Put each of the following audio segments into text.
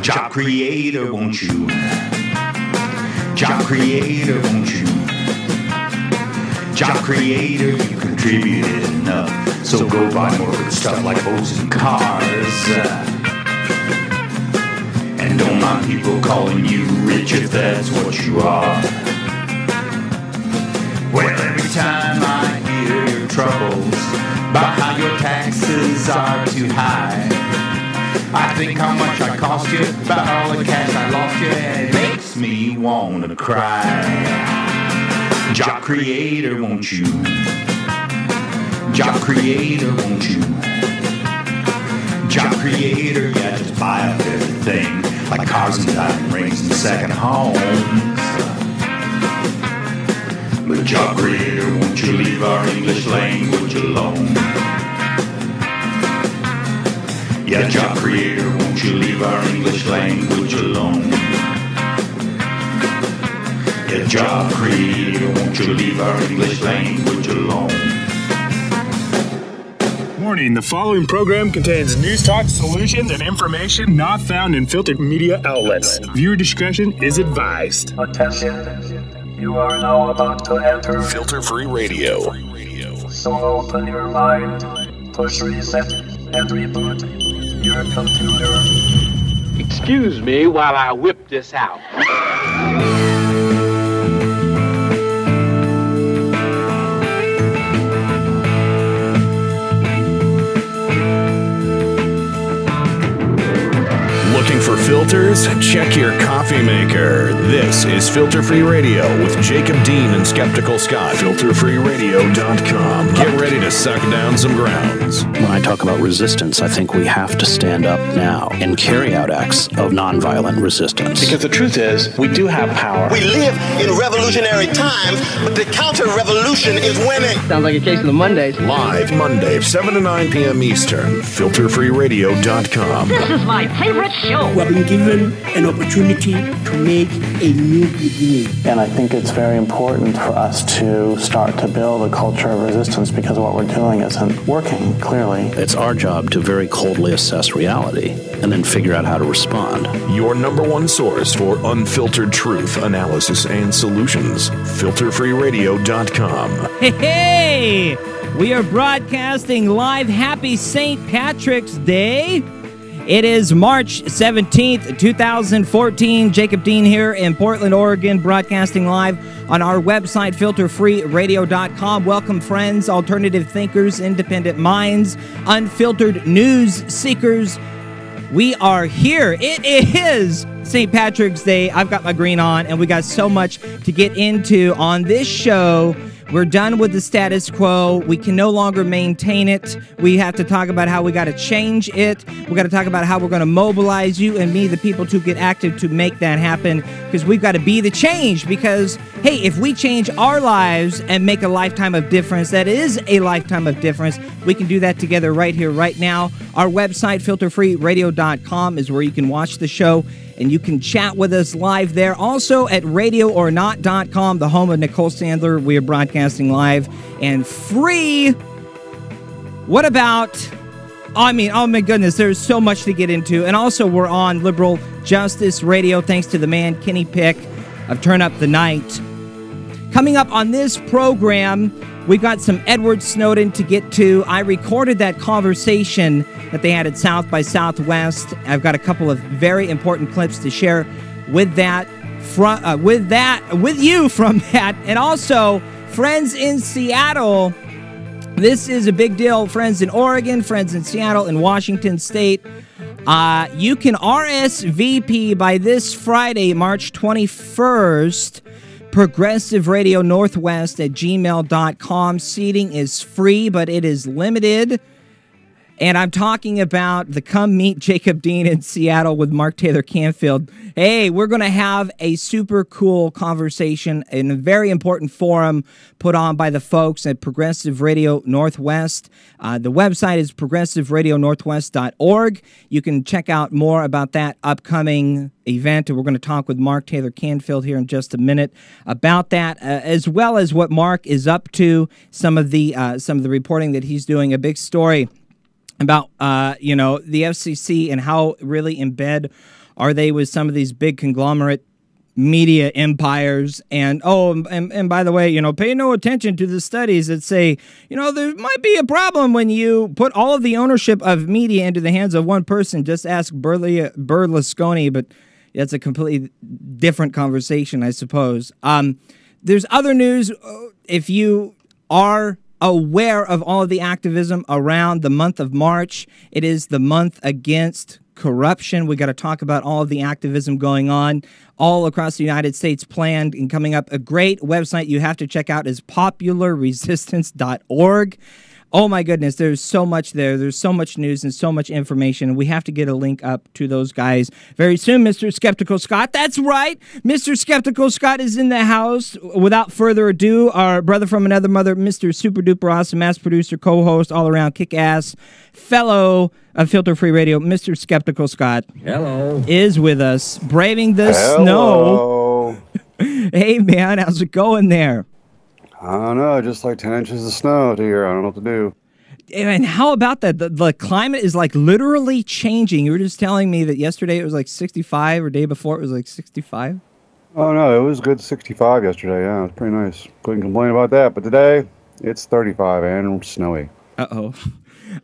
Job creator, won't you? Job creator, won't you? Job creator, you contributed enough, so go buy more good stuff like boats and cars. And don't mind people calling you rich if that's what you are. Well, every time I hear your troubles about how your taxes are too high, I think how much I cost you, about all the cash I lost you, and it makes me wanna cry. Job creator, won't you? Job creator, won't you? Job creator, yeah, just buy up everything, like cars and diamond rings and second homes. But job creator, won't you leave our English language alone? Yeah, job creator, won't you leave our English language alone? Yeah, job creator, won't you leave our English language alone? Warning, the following program contains news talk, solutions, and information not found in filtered media outlets. Viewer discretion is advised. Attention, you are now about to enter Filter-Free Radio. So open your mind, push reset, and reboot your computer. Excuse me while I whip this out. Looking for filters? Check your coffee maker. This is Filter-Free Radio with Jacob Dean and Skeptical Scott. Filterfreeradio.com. Get ready to suck down some grounds. When I talk about resistance, I think we have to stand up now and carry out acts of nonviolent resistance. Because the truth is, we do have power. We live in revolutionary times, but the counter-revolution is winning. Sounds like a case of the Mondays. Live Monday, 7 to 9 p.m. Eastern. Filterfreeradio.com. This is my favorite show. We have been given an opportunity to make a new beginning. And I think it's very important for us to start to build a culture of resistance because what we're doing isn't working, clearly. It's our job to very coldly assess reality and then figure out how to respond. Your number one source for unfiltered truth, analysis, and solutions. Filterfreeradio.com. Hey! We are broadcasting live. Happy St. Patrick's Day. It is March 17th, 2014. Jacob Dean here in Portland, Oregon, broadcasting live on our website, filterfreeradio.com. Welcome, friends, alternative thinkers, independent minds, unfiltered news seekers. We are here. It is St. Patrick's Day. I've got my green on, and we got so much to get into on this show. We're done with the status quo. We can no longer maintain it. We have to talk about how we got to change it. We got to talk about how we're going to mobilize you and me, the people, to get active to make that happen, because we've got to be the change. Because, hey, if we change our lives and make a lifetime of difference, that is a lifetime of difference, we can do that together right here, right now. Our website, filterfreeradio.com, is where you can watch the show, and you can chat with us live there. Also at radioornot.com, the home of Nicole Sandler. We are broadcasting live and free. What about, oh my goodness, there's so much to get into. And also we're on Liberal Justice Radio, thanks to the man Kenny Pick of Turn Up the Night. Coming up on this program, we've got some Edward Snowden to get to. I recorded that conversation that they had at South by Southwest. I've got a couple of very important clips to share with you from that. And also, friends in Seattle. This is a big deal. Friends in Oregon, friends in Seattle, in Washington State. You can RSVP by this Friday, March 21st. Progressive Radio Northwest at gmail.com. Seating is free, but it is limited. And I'm talking about the Come Meet Jacob Dean in Seattle with Mark Taylor Canfield. Hey, we're going to have a super cool conversation in a very important forum put on by the folks at Progressive Radio Northwest. The website is progressiveradionorthwest.org. You can check out more about that upcoming event, and we're going to talk with Mark Taylor Canfield here in just a minute about that, as well as what Mark is up to, some of the reporting that he's doing. A big story about, the FCC and how really in bed are they with some of these big conglomerate media empires. And by the way, pay no attention to the studies that say, there might be a problem when you put all of the ownership of media into the hands of one person. Just ask Berlusconi, but that's a completely different conversation, I suppose. There's other news. If you are aware of all of the activism around the month of March, it is the month against corruption. We got to talk about all of the activism going on all across the United States planned and coming up. A great website you have to check out is popularresistance.org. Oh my goodness, there's so much there. There's so much news and so much information. We have to get a link up to those guys very soon. Mr. Skeptical Scott, that's right. Mr. Skeptical Scott is in the house. Without further ado, our brother from another mother, Mr. Super Duper Awesome, mass producer, co-host, all-around kick-ass, fellow of Filter Free Radio, Mr. Skeptical Scott. Hello. Is with us, braving the snow. Hey, man, how's it going there? I don't know, just like 10 inches of snow here. I don't know what to do. And how about that? The climate is like literally changing. You were just telling me that yesterday it was like 65, or day before it was like 65. Oh, no, it was good 65 yesterday. Yeah, it was pretty nice. Couldn't complain about that. But today, it's 35 and snowy. Uh-oh.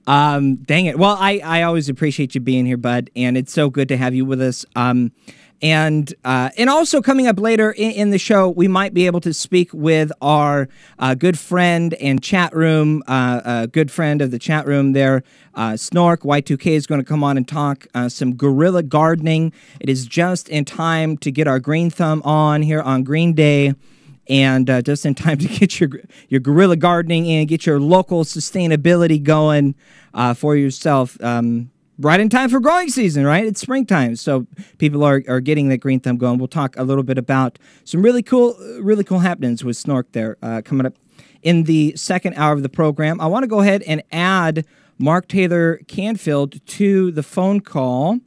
Dang it. Well, I always appreciate you being here, bud, and it's so good to have you with us. And also coming up later in the show, we might be able to speak with our good friend and chat room, good friend of the chat room there, Snork. Y2K is going to come on and talk some guerrilla gardening. It is just in time to get our green thumb on here on Green Day, and just in time to get your guerrilla gardening in, get your local sustainability going for yourself. Right in time for growing season, right? It's springtime, so people are getting that green thumb going. We'll talk a little bit about some really cool happenings with Snork there coming up in the second hour of the program. I want to go ahead and add Mark Taylor Canfield to the phone call,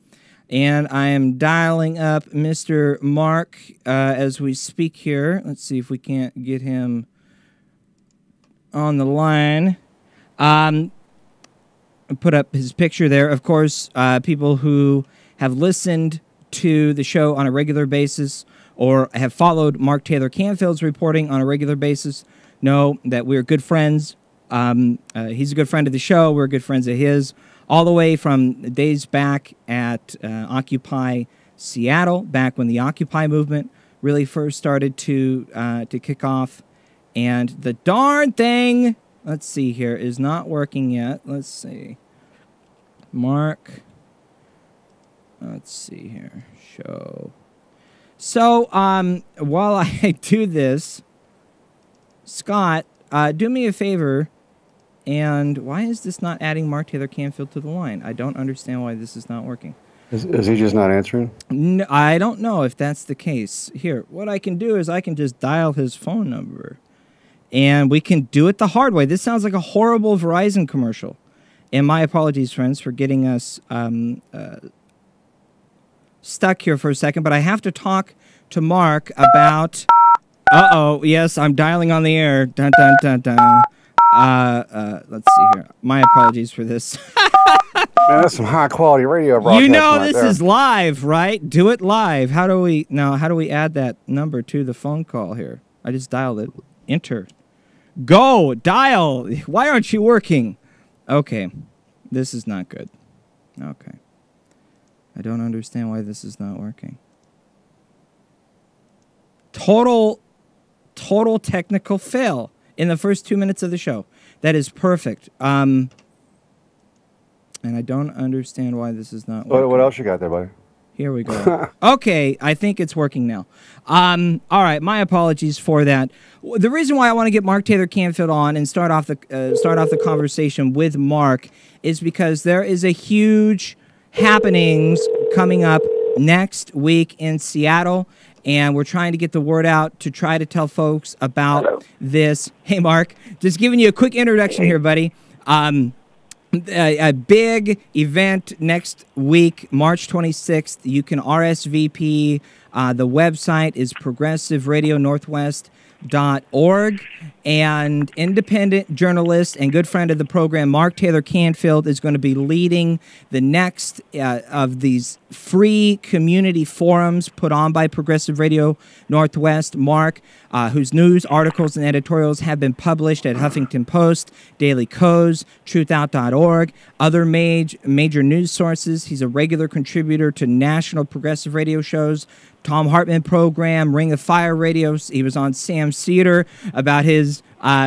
and I am dialing up Mr. Mark as we speak here. Let's see if we can't get him on the line. Put up his picture there. Of course, people who have listened to the show on a regular basis or have followed Mark Taylor Canfield's reporting on a regular basis know that we're good friends. He's a good friend of the show. We're good friends of his, all the way from days back at Occupy Seattle, back when the Occupy movement really first started to kick off. And the darn thing, let's see here, is not working yet. Let's see. Mark. Let's see here. Show. So, while I do this, Scott, do me a favor. And why is this not adding Mark Taylor Canfield to the line? I don't understand why this is not working. Is he just not answering? No, I don't know if that's the case. Here, what I can do is I can just dial his phone number. And we can do it the hard way. This sounds like a horrible Verizon commercial. And my apologies, friends, for getting us stuck here for a second. But I have to talk to Mark about... Uh-oh, yes, I'm dialing on the air. Dun, dun, dun, dun. Let's see here. My apologies for this. Man, that's some high-quality radio broadcasting. This is live, right? Do it live. How do we add that number to the phone call here? I just dialed it. Enter. Go, dial. Why aren't you working? Okay, this is not good. Okay. I don't understand why this is not working. Total technical fail in the first 2 minutes of the show. That is perfect. And I don't understand why this is not working. What else you got there, buddy? Here we go. Okay, I think it's working now. All right, my apologies for that. The reason why I want to get Mark Taylor Canfield on and start off the conversation with Mark is because there is a huge happenings coming up next week in Seattle, and we're trying to get the word out to try to tell folks about this. Hey, Mark, just giving you a quick introduction here, buddy. A big event next week, March 26th. You can RSVP The website is progressiveradionorthwest.org, and independent journalist and good friend of the program, Mark Taylor Canfield, is going to be leading the next of these free community forums put on by Progressive Radio Northwest. Mark, whose news, articles, and editorials have been published at Huffington Post, Daily Kos, TruthOut.org, other major news sources. He's a regular contributor to national progressive radio shows, Tom Hartman program, Ring of Fire Radio. He was on Sam Cedar about his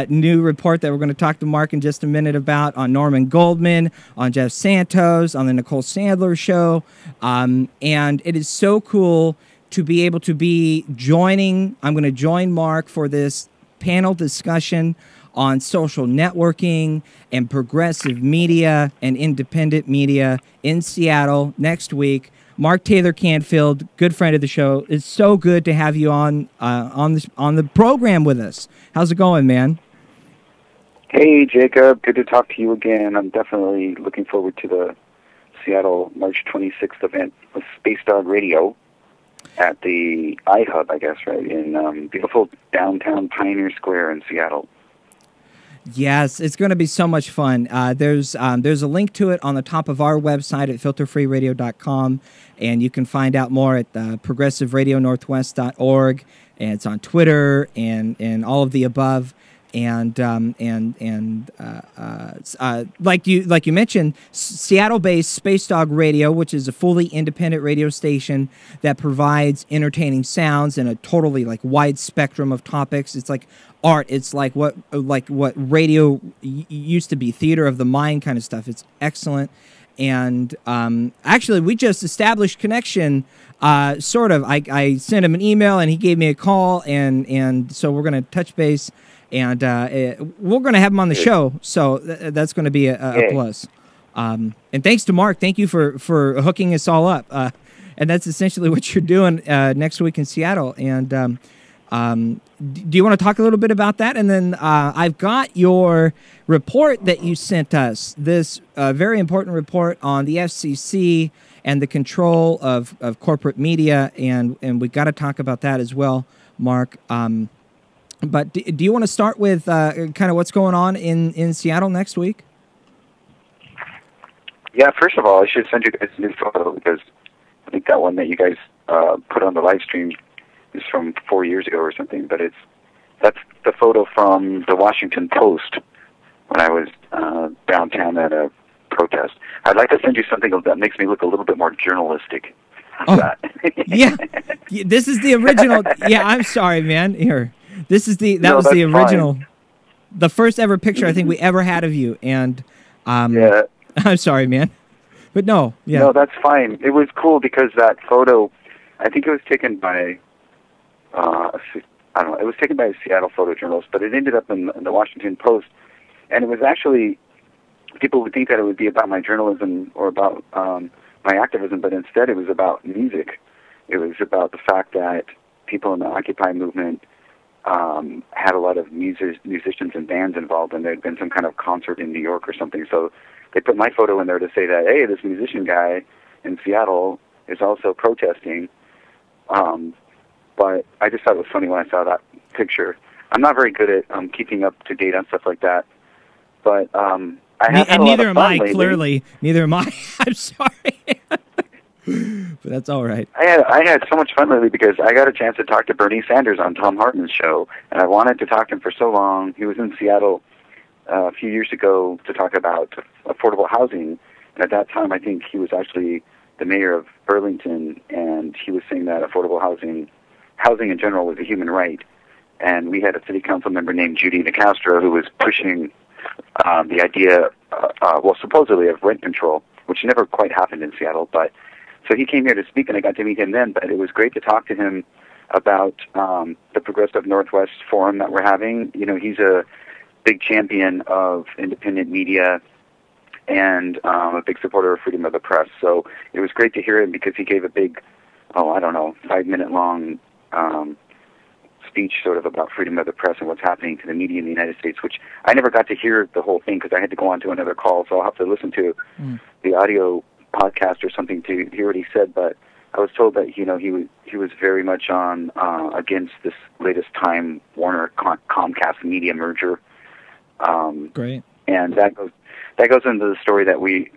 new report that we're going to talk to Mark in just a minute about, on Norman Goldman, on Jeff Santos, on the Nicole Sandler show. And it is so cool to be able to be joining. I'm going to join Mark for this panel discussion on social networking and progressive media and independent media in Seattle next week. Mark Taylor Canfield, good friend of the show. It's so good to have you on the program with us. How's it going, man? Hey, Jacob. Good to talk to you again. I'm definitely looking forward to the Seattle March 26th event with Space Dog Radio at the iHub, I guess, right, in beautiful downtown Pioneer Square in Seattle. Yes, it's going to be so much fun. There's a link to it on the top of our website at filterfreeradio.com, and you can find out more at progressiveradionorthwest.org, and it's on Twitter and all of the above. And like you mentioned, Seattle-based Space Dog Radio, which is a fully independent radio station that provides entertaining sounds and a totally wide spectrum of topics. It's like art. It's like what radio used to be, theater of the mind kind of stuff. It's excellent. And actually, we just established connection. Sort of. I sent him an email and he gave me a call, and so we're going to touch base. And we're going to have him on the show, so that's going to be a plus. And thanks to Mark. Thank you for hooking us all up. And that's essentially what you're doing next week in Seattle. And do you want to talk a little bit about that? And then I've got your report that you sent us, this very important report on the FCC and the control of corporate media, and we've got to talk about that as well, Mark. But do you want to start with kind of what's going on in Seattle next week? Yeah, first of all, I should send you guys a new photo, because I think that one that you guys put on the live stream is from 4 years ago or something. But that's the photo from the Washington Post when I was downtown at a protest. I'd like to send you something that makes me look a little bit more journalistic. How's that? Yeah, this is the original. Yeah, I'm sorry, man. Here. That was the original, fine. The first ever picture I think we ever had of you, and yeah. I'm sorry, man, but no, yeah, no, that's fine. It was cool because that photo, I think it was taken by, I don't know, it was taken by a Seattle photojournalist, but it ended up in the Washington Post, and it was actually, people would think that it would be about my journalism or about my activism, but instead it was about music. It was about the fact that people in the Occupy movement had a lot of musicians and bands involved, and there had been some kind of concert in New York or something. So they put my photo in there to say that, hey, this musician guy in Seattle is also protesting. But I just thought it was funny when I saw that picture. I'm not very good at keeping up to date on stuff like that. But I have had a lot of fun lately. Clearly. Neither am I. I'm sorry. But that's all right. I had so much fun lately because I got a chance to talk to Bernie Sanders on Tom Hartman's show, and I wanted to talk to him for so long. He was in Seattle a few years ago to talk about affordable housing, and at that time I think he was actually the mayor of Burlington, and he was saying that affordable housing in general was a human right. And we had a city council member named Judy Nicastro who was pushing the idea, supposedly of rent control, which never quite happened in Seattle, but so he came here to speak, and I got to meet him then, but it was great to talk to him about the Progressive Northwest Forum that we're having. You know, he's a big champion of independent media and a big supporter of freedom of the press. So it was great to hear him because he gave a big, 5-minute long speech sort of about freedom of the press and what's happening to the media in the United States, which I never got to hear the whole thing because I had to go on to another call, so I'll have to listen to the audio podcast or something to hear what he said, but I was told that he was very much on against this latest Time Warner Comcast media merger. Great. And that goes into the story that we've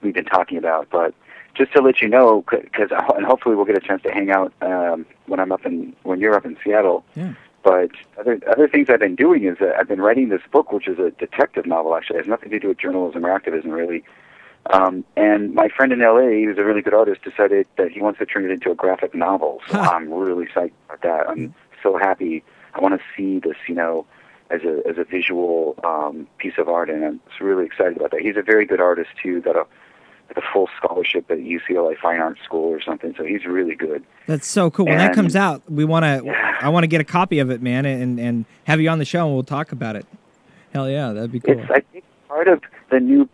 been talking about. But just to let you know, and hopefully we'll get a chance to hang out when you're up in Seattle. Yeah. But other things I've been doing is I've been writing this book, which is a detective novel. Actually, it has nothing to do with journalism or activism, really. And my friend in L.A., who's a really good artist, decided that he wants to turn it into a graphic novel. So I'm really psyched about that. I'm so happy. I want to see this, as a visual piece of art, and I'm really excited about that. He's a very good artist too. Got a full scholarship at UCLA Fine Arts School or something. So he's really good. That's so cool. When that comes out, I want to get a copy of it, man, and have you on the show, and we'll talk about it. Hell yeah, that'd be cool. It's, I think, part of the new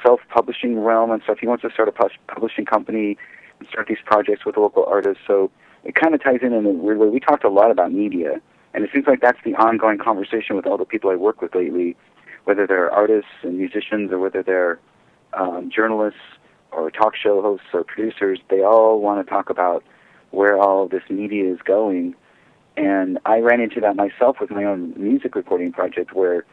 self-publishing realm and stuff. He wants to start a publishing company and start these projects with local artists. So it kind of ties in a weird way. We talked a lot about media, and it seems like that's the ongoing conversation with all the people I work with lately, whether they're artists and musicians or whether they're journalists or talk show hosts or producers. They all want to talk about where all this media is going. And I ran into that myself with my own music recording project, where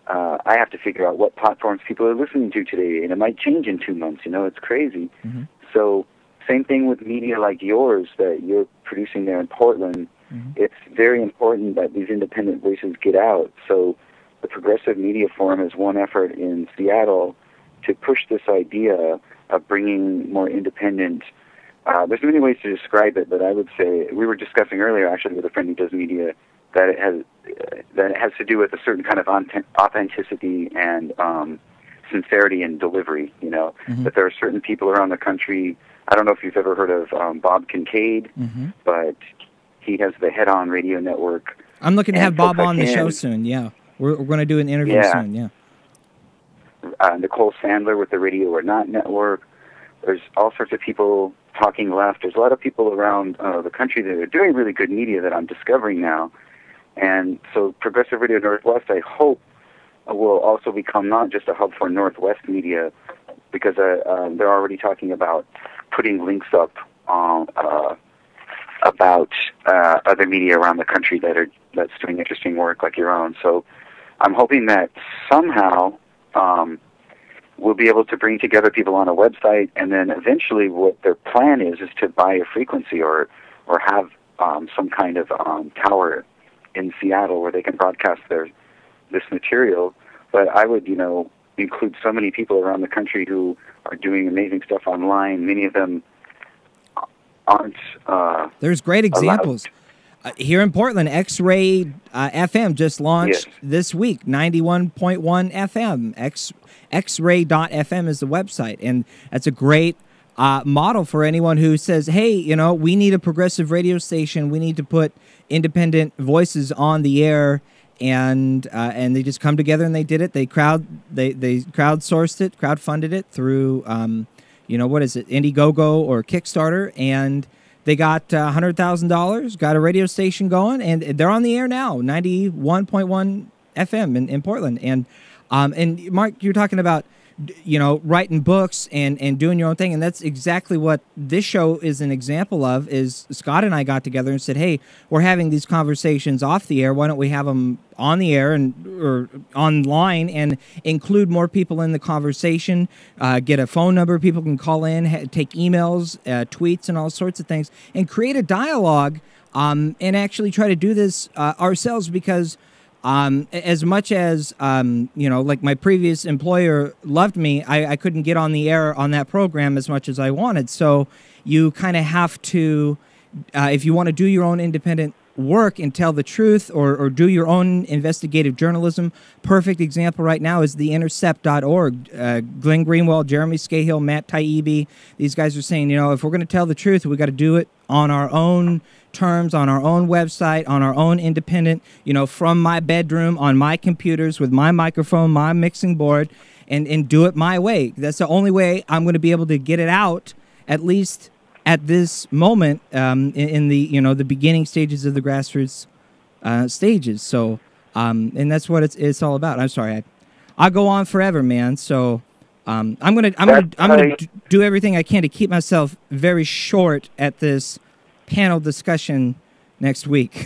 I have to figure out what platforms people are listening to today, and it might change in 2 months. It's crazy. Mm-hmm. So same thing with media like yours that you're producing there in Portland. Mm-hmm. It's very important that these independent voices get out. So the Progressive Media Forum is one effort in Seattle to push this idea of bringing more independent. There's many ways to describe it, but I would say, we were discussing earlier actually with a friend who does media, that it has to do with a certain kind of authenticity and sincerity in delivery. Mm-hmm. That there are certain people around the country. I don't know if you've ever heard of Bob Kincaid, mm-hmm. but he has the Head On radio network. I'm looking to have Bob on the show soon. Yeah, we're going to do an interview soon. Yeah. Nicole Sandler with the Radio or Not network. There's all sorts of people talking left. There's a lot of people around the country that are doing really good media that I'm discovering now. And so Progressive Radio Northwest, I hope, will also become not just a hub for Northwest media, because they're already talking about putting links up about other media around the country that's doing interesting work like your own. So I'm hoping that somehow we'll be able to bring together people on a website, and then eventually what their plan is to buy a frequency or have some kind of tower in Seattle where they can broadcast this material. But I would, include so many people around the country who are doing amazing stuff online. Many of them aren't. There's great examples. Here in Portland, X-Ray FM just launched this week, 91.1 FM. X-Ray.fm is the website, and that's a great model for anyone who says, hey, we need a progressive radio station. We need to put independent voices on the air, and they just come together and they did it. They crowdsourced it, crowdfunded it through, what is it, Indiegogo or Kickstarter, and they got $100,000, got a radio station going, and they're on the air now, 91.1 FM in Portland. And Mark, you're talking about, writing books and doing your own thing, and that's exactly what this show is an example of. Is Scott and I got together and said, hey, we're having these conversations off the air. Why don't we have them on the air or online and include more people in the conversation, get a phone number people can call in, take emails, tweets, and all sorts of things, and create a dialogue and actually try to do this ourselves, because as much as, like my previous employer loved me, I couldn't get on the air on that program as much as I wanted. So you kind of have to, if you want to do your own independent work and tell the truth or do your own investigative journalism, perfect example right now is theintercept.org. Glenn Greenwald, Jeremy Scahill, Matt Taibbi, these guys are saying, if we're going to tell the truth, we got to do it on our own terms, on our own website, on our own independent, from my bedroom, on my computers, with my microphone, my mixing board, and do it my way. That's the only way I'm going to be able to get it out, at least at this moment, in the, the beginning stages of the grassroots stages. So, and that's what it's all about. I'm sorry. I'll go on forever, man. So I'm gonna do everything I can to keep myself very short at this panel discussion next week.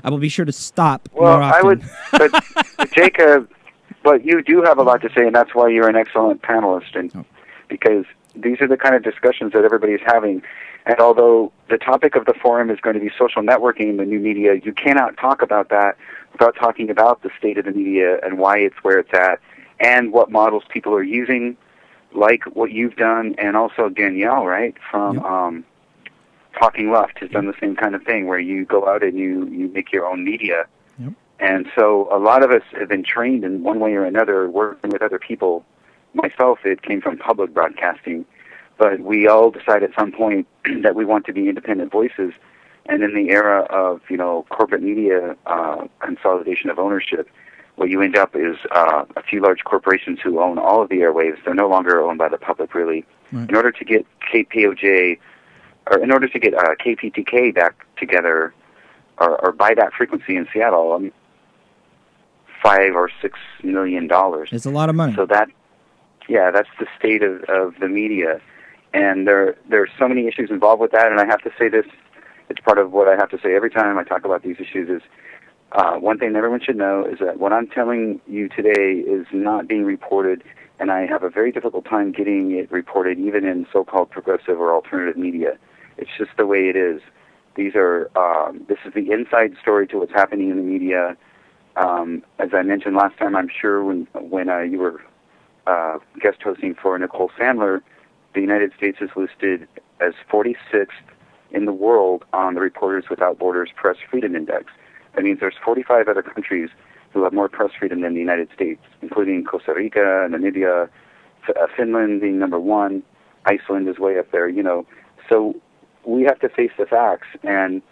I will be sure to stop more often. But Jacob, but you do have a lot to say, and that's why you're an excellent panelist, and because these are the kind of discussions that everybody's having. And although the topic of the forum is going to be social networking, the new media, you cannot talk about that without talking about the state of the media and why it's where it's at, and what models people are using, like what you've done, and also Danielle, right, from Talking Left has done the same kind of thing, where you go out and you make your own media. Yep. And so a lot of us have been trained in one way or another, working with other people. Myself, it came from public broadcasting, but we all decide at some point that we want to be independent voices. And in the era of, corporate media consolidation of ownership, what you end up is a few large corporations who own all of the airwaves. They're no longer owned by the public, really. Right. In order to get KPOJ, or in order to get KPTK back together, or buy that frequency in Seattle, $5 or $6 million. It's a lot of money. So that's the state of the media, and there's so many issues involved with that. And I have to say this: it's part of what I have to say every time I talk about these issues. Is one thing everyone should know is that what I'm telling you today is not being reported, and I have a very difficult time getting it reported, even in so-called progressive or alternative media. It's just the way it is. These are this is the inside story to what's happening in the media. As I mentioned last time, I'm sure when you were guest hosting for Nicole Sandler, the United States is listed as 46th in the world on the Reporters Without Borders Press Freedom Index. That means there's 45 other countries who have more press freedom than the United States, including Costa Rica, Namibia, Finland being number one. Iceland is way up there, So we have to face the facts, and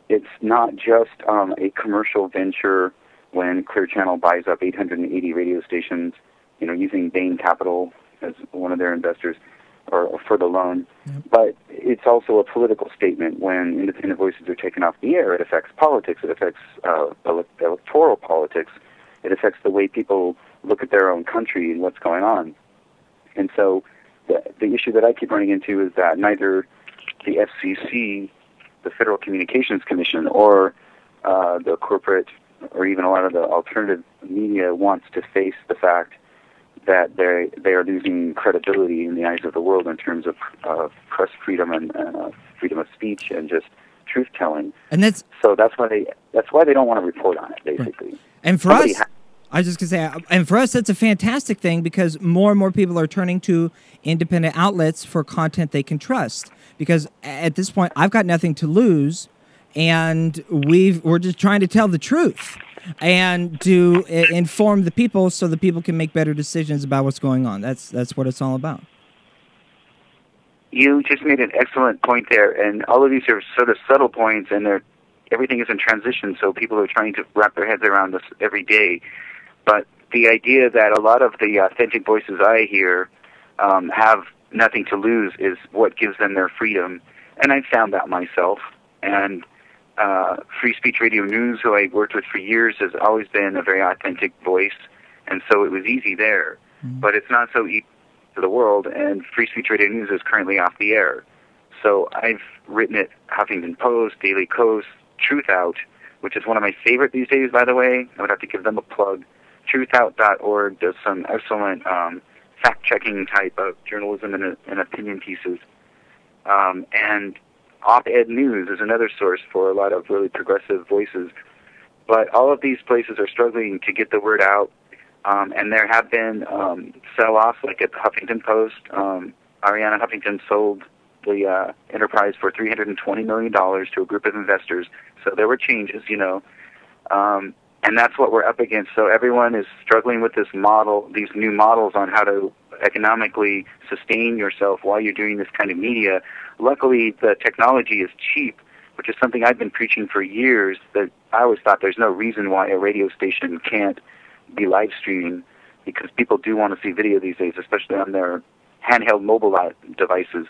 it's not just a commercial venture when Clear Channel buys up 880 radio stations, using Bain Capital as one of their investors or for the loan. Yep. But it's also a political statement when independent voices are taken off the air. It affects politics. It affects electoral politics. It affects the way people look at their own country and what's going on. And so the issue that I keep running into is that neither the FCC, the Federal Communications Commission, or the corporate or even a lot of the alternative media wants to face the fact that they are losing credibility in the eyes of the world in terms of press freedom and freedom of speech and just truth telling. And that's why they don't want to report on it, basically. Right. And for us, I was just going to say, and for us, that's a fantastic thing because more and more people are turning to independent outlets for content they can trust. Because at this point, I've got nothing to lose, and we're just trying to tell the truth and to inform the people so the people can make better decisions about what's going on. That's what it's all about. You just made an excellent point there, and all of these are sort of subtle points, and everything is in transition, so people are trying to wrap their heads around this every day. But the idea that a lot of the authentic voices I hear have nothing to lose is what gives them their freedom, and I've found that myself. And Free Speech Radio News, who I worked with for years, has always been a very authentic voice, and so it was easy there. Mm-hmm. But it's not so easy for the world, and Free Speech Radio News is currently off the air. So I've written at Huffington Post, Daily Kos, Truthout, which is one of my favorite these days, by the way. I would have to give them a plug. Truthout.org does some excellent fact-checking type of journalism and opinion pieces. And Op-Ed News is another source for a lot of really progressive voices. But all of these places are struggling to get the word out. And there have been sell-offs, like at the Huffington Post. Arianna Huffington sold the enterprise for $320 million to a group of investors. So there were changes, and that's what we're up against. So everyone is struggling with this model, these new models on how to economically sustain yourself while you're doing this kind of media. Luckily, the technology is cheap, which is something I've been preaching for years, that I always thought there's no reason why a radio station can't be live streaming, because people do want to see video these days, especially on their handheld mobile devices.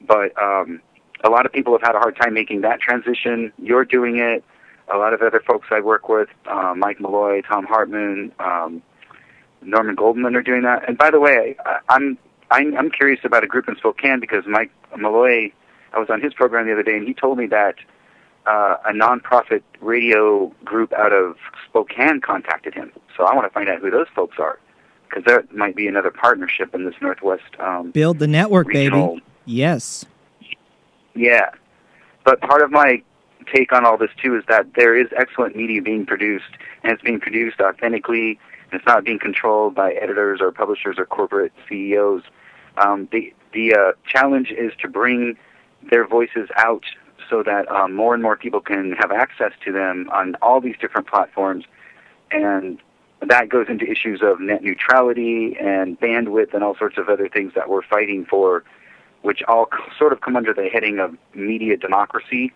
But a lot of people have had a hard time making that transition. You're doing it. A lot of other folks I work with, Mike Malloy, Tom Hartman, Norman Goldman are doing that. And by the way, I'm curious about a group in Spokane because Mike Malloy, I was on his program the other day, and he told me that a nonprofit radio group out of Spokane contacted him. So I want to find out who those folks are, because there might be another partnership in this Northwest. Build the network, regional, baby. Yes. Yeah. But part of my take on all this, too, is that there is excellent media being produced, and it's being produced authentically, and it's not being controlled by editors or publishers or corporate CEOs. The challenge is to bring their voices out so that more and more people can have access to them on all these different platforms. And that goes into issues of net neutrality and bandwidth and all sorts of other things that we're fighting for, which all sort of come under the heading of media democracy.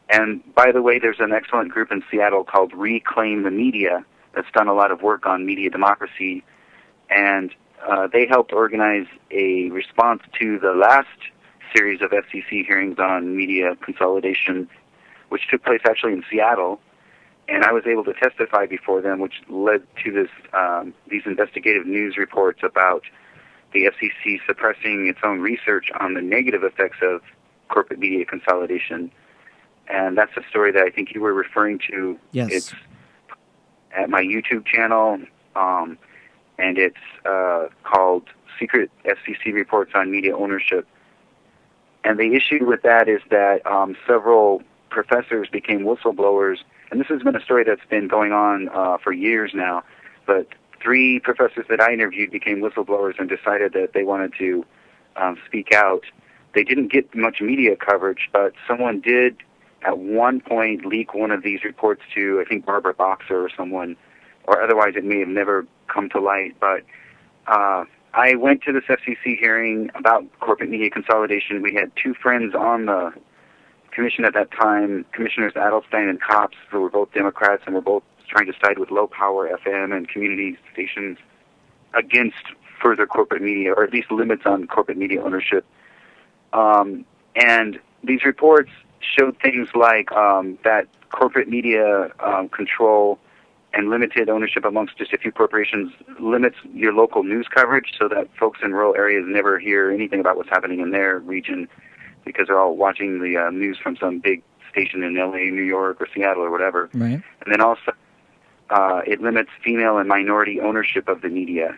And by the way, there's an excellent group in Seattle called Reclaim the Media that's done a lot of work on media democracy. And they helped organize a response to the last series of FCC hearings on media consolidation, which took place actually in Seattle. And I was able to testify before them, which led to these investigative news reports about the FCC suppressing its own research on the negative effects of corporate media consolidation. And that's a story that I think you were referring to. Yes. It's at my YouTube channel, and it's called Secret FCC Reports on Media Ownership. And the issue with that is that several professors became whistleblowers, and this has been a story that's been going on for years now, but 3 professors that I interviewed became whistleblowers and decided that they wanted to speak out. They didn't get much media coverage, but someone did at one point leak one of these reports to, I think, Barbara Boxer or someone, or otherwise it may have never come to light. But I went to this FCC hearing about corporate media consolidation. We had 2 friends on the commission at that time, Commissioners Adelstein and Copps, who were both Democrats and were both trying to side with low-power FM and community stations against further corporate media, or at least limits on corporate media ownership. And these reports showed things like that corporate media control and limited ownership amongst just a few corporations limits your local news coverage so that folks in rural areas never hear anything about what's happening in their region because they're all watching the news from some big station in L.A., New York, or Seattle, or whatever. Right. And then also it limits female and minority ownership of the media.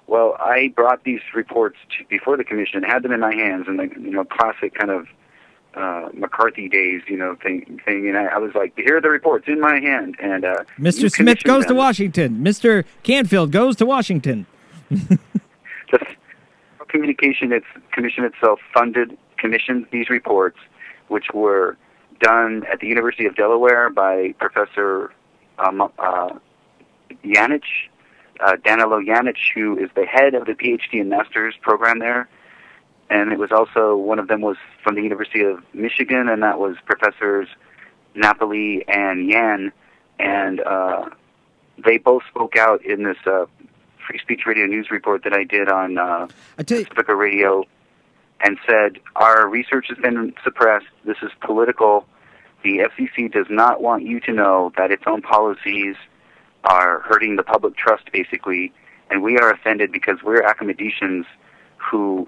Well, I brought these reports before the commission, had them in my hands, and classic kind of McCarthy days, thing. And I was like, here are the reports in my hand. And Mr. Smith goes to Washington. Mr. Canfield goes to Washington. The communication commission itself commissioned these reports, which were done at the University of Delaware by Professor Janich, Danilo Janich, who is the head of the PhD and master's program there. And it was also, one of them was from the University of Michigan, and that was Professors Napoli and Yan. And they both spoke out in this Free Speech Radio News report that I did on Pacifica Radio and said, our research has been suppressed. This is political. The FCC does not want you to know that its own policies are hurting the public trust, basically. And we are offended because we're academicians who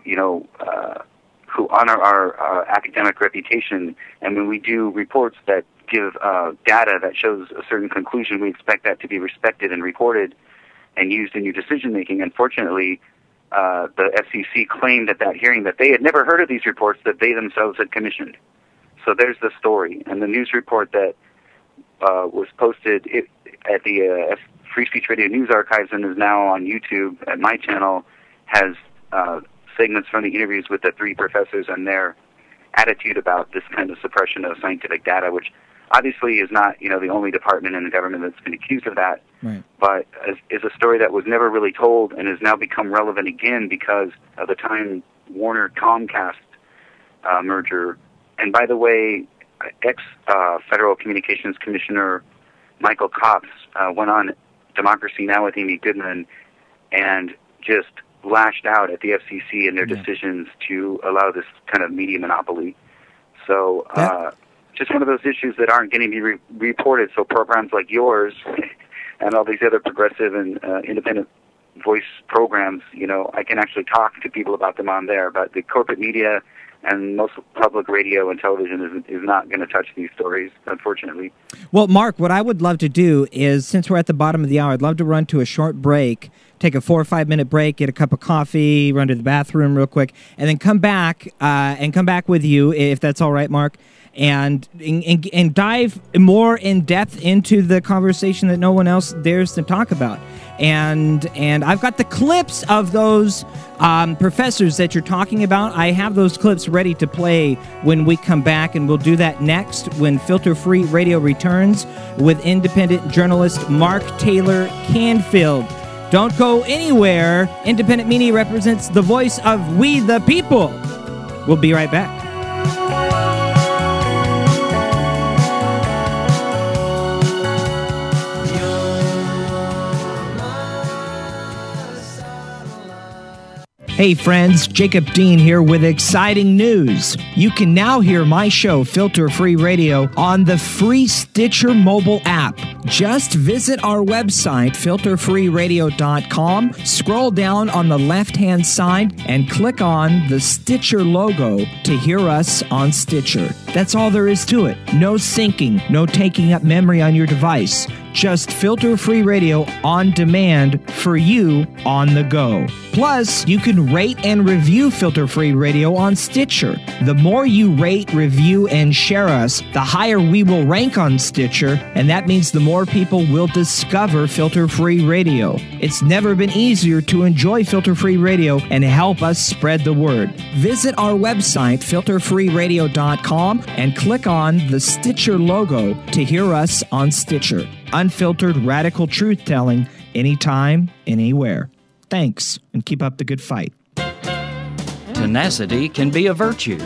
honor our academic reputation, and when we do reports that give data that shows a certain conclusion, we expect that to be respected and reported and used in your decision making. Unfortunately, the FCC claimed at that hearing that they had never heard of these reports that they themselves had commissioned. So there's the story, and the news report that was posted at the Free Speech Radio News Archives and is now on YouTube at my channel has segments from the interviews with the 3 professors and their attitude about this kind of suppression of scientific data, which obviously is not, the only department in the government that's been accused of that, right. But is a story that was never really told and has now become relevant again because of the Time Warner-Comcast merger. And by the way, ex-Federal Communications Commissioner Michael Copps went on Democracy Now! With Amy Goodman and just lashed out at the FCC and their decisions to allow this kind of media monopoly. So just one of those issues that aren't getting to be reported. So programs like yours and all these other progressive and independent voice programs, I can actually talk to people about them on there. But the corporate media and most public radio and television is not going to touch these stories, unfortunately. Well, Mark, what I would love to do is, since we're at the bottom of the hour, I'd love to run to a short break, take a 4 or 5 minute break, get a cup of coffee, run to the bathroom real quick, and then come back with you, if that's all right, Mark, and dive more in depth into the conversation that no one else dares to talk about. And I've got the clips of those professors that you're talking about. I have those clips ready to play when we come back, and we'll do that next when Filter Free Radio returns with independent journalist Mark Taylor Canfield. Don't go anywhere. Independent media represents the voice of we the people. We'll be right back. Hey friends, Jacob Dean here with exciting news. You can now hear my show, Filter Free Radio, on the free Stitcher mobile app. Just visit our website, filterfreeradio.com, scroll down on the left-hand side, and click on the Stitcher logo to hear us on Stitcher. That's all there is to it. No syncing, no taking up memory on your device. Just Filter Free Radio on demand for you on the go. Plus, you can rate and review Filter Free Radio on Stitcher. The more you rate, review, and share us, the higher we will rank on Stitcher, and that means the more people will discover Filter Free Radio. It's never been easier to enjoy Filter Free Radio and help us spread the word. Visit our website, filterfreeradio.com, and click on the Stitcher logo to hear us on Stitcher. Unfiltered radical truth-telling, anytime, anywhere. Thanks, and keep up the good fight. Tenacity can be a virtue,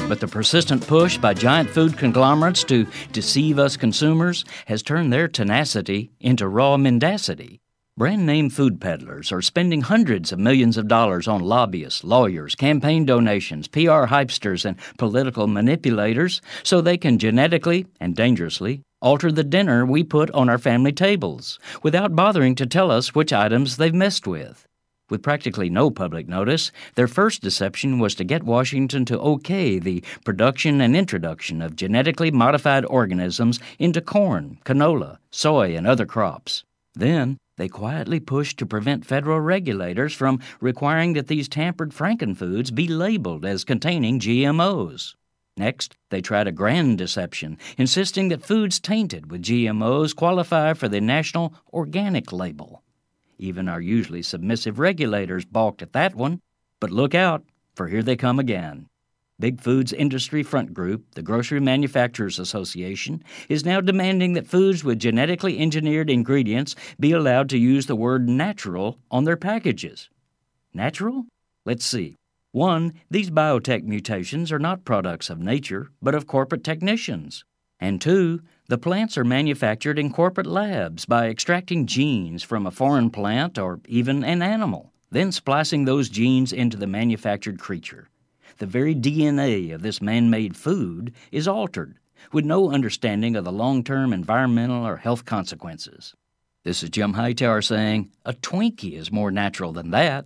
but the persistent push by giant food conglomerates to deceive us consumers has turned their tenacity into raw mendacity. Brand-name food peddlers are spending hundreds of millions of dollars on lobbyists, lawyers, campaign donations, PR hypesters, and political manipulators so they can genetically and dangerously alter the dinner we put on our family tables without bothering to tell us which items they've messed with. With practically no public notice, their first deception was to get Washington to okay the production and introduction of genetically modified organisms into corn, canola, soy, and other crops. Then, they quietly pushed to prevent federal regulators from requiring that these tampered frankenfoods be labeled as containing GMOs. Next, they tried a grand deception, insisting that foods tainted with GMOs qualify for the National Organic Label. Even our usually submissive regulators balked at that one, but look out, for here they come again. Big Food's industry front group, the Grocery Manufacturers Association, is now demanding that foods with genetically engineered ingredients be allowed to use the word natural on their packages. Natural? Let's see. 1, these biotech mutations are not products of nature, but of corporate technicians. And 2, the plants are manufactured in corporate labs by extracting genes from a foreign plant or even an animal, then splicing those genes into the manufactured creature. The very DNA of this man-made food is altered, with no understanding of the long-term environmental or health consequences. This is Jim Hightower saying, a Twinkie is more natural than that.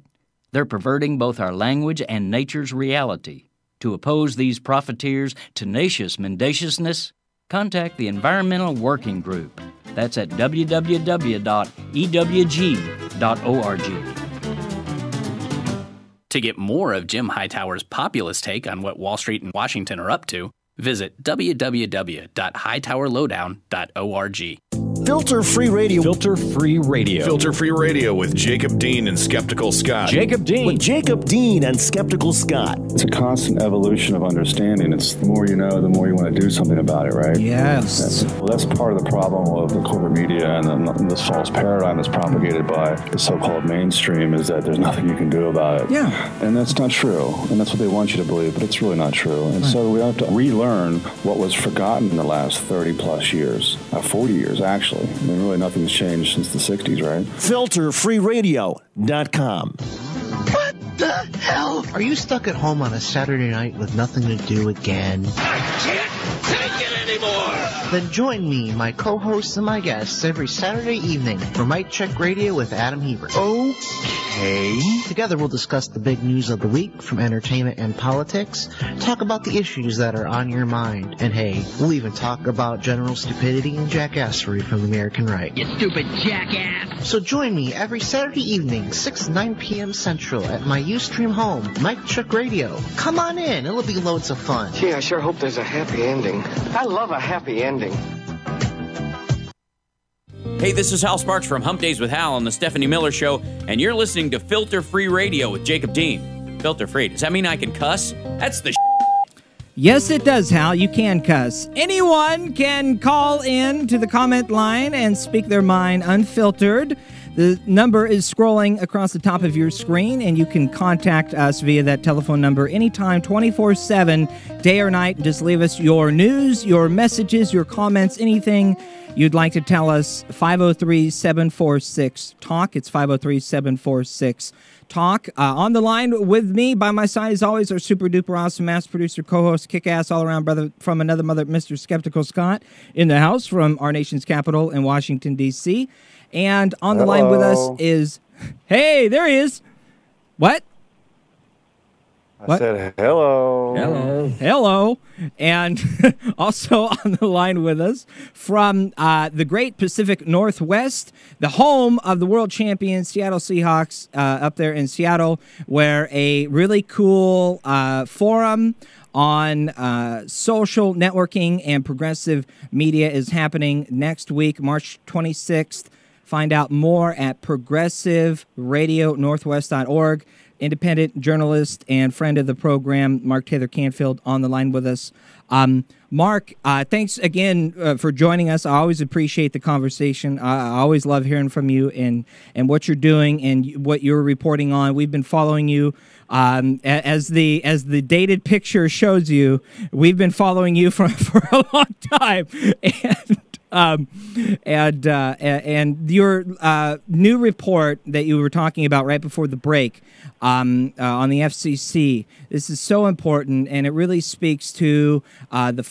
They're perverting both our language and nature's reality. To oppose these profiteers' tenacious mendaciousness, contact the Environmental Working Group. That's at www.ewg.org. To get more of Jim Hightower's populist take on what Wall Street and Washington are up to, visit www.hightowerlowdown.org. Filter Free Radio. Filter Free Radio. Filter Free Radio with Jacob Dean and Skeptical Scott. Jacob Dean. With Jacob Dean and Skeptical Scott. It's a constant evolution of understanding. It's the more you know, the more you want to do something about it, right? Yes. That's part of the problem of the corporate media and this false paradigm that's propagated by the so-called mainstream is that there's nothing you can do about it. Yeah. And that's not true. And that's what they want you to believe, but it's really not true. And so we have to relearn what was forgotten in the last 30 plus years, 40 years actually. I mean, really nothing's changed since the 60s, right? FilterFreeRadio.com. What the hell? Are you stuck at home on a Saturday night with nothing to do again? I can't take it anymore! Then join me, my co-hosts, and my guests every Saturday evening for Mic Check Radio with Adam Hebert. Okay. Together we'll discuss the big news of the week from entertainment and politics, talk about the issues that are on your mind, and hey, we'll even talk about general stupidity and jackassery from the American right. You stupid jackass! So join me every Saturday evening, 6 to 9 p.m. Central at my Ustream home, Mic Check Radio. Come on in, it'll be loads of fun. Gee, I sure hope there's a happy ending. I love a happy ending. Hey, this is Hal Sparks from Hump Days with Hal on the Stephanie Miller Show, and you're listening to Filter Free Radio with Jacob Dean. Filter free. Does that mean I can cuss? That's the Yes, it does, Hal. You can cuss. Anyone can call in to the comment line and speak their mind unfiltered. The number is scrolling across the top of your screen, and you can contact us via that telephone number anytime, 24/7, day or night. Just leave us your news, your messages, your comments, anything you'd like to tell us. 503-746-TALK. It's 503-746-TALK. On the line with me, by my side, as always, our super-duper awesome mass producer, co-host, kick-ass, all-around brother from another mother, Mr. Skeptical Scott, in the house from our nation's capital in Washington, D.C., and on the line with us is... Hey, there he is. What? I said hello. Hello. Hello. And also on the line with us from the great Pacific Northwest, the home of the world champion Seattle Seahawks up there in Seattle, where a really cool forum on social networking and progressive media is happening next week, March 26th. Find out more at progressiveradionorthwest.org. Independent journalist and friend of the program, Mark Taylor Canfield, on the line with us. Mark, thanks again for joining us. I always appreciate the conversation. I always love hearing from you and what you're doing and what you're reporting on. We've been following you as the dated picture shows you. We've been following you for a long time, and your new report that you were talking about right before the break on the FCC. This is so important, and it really speaks to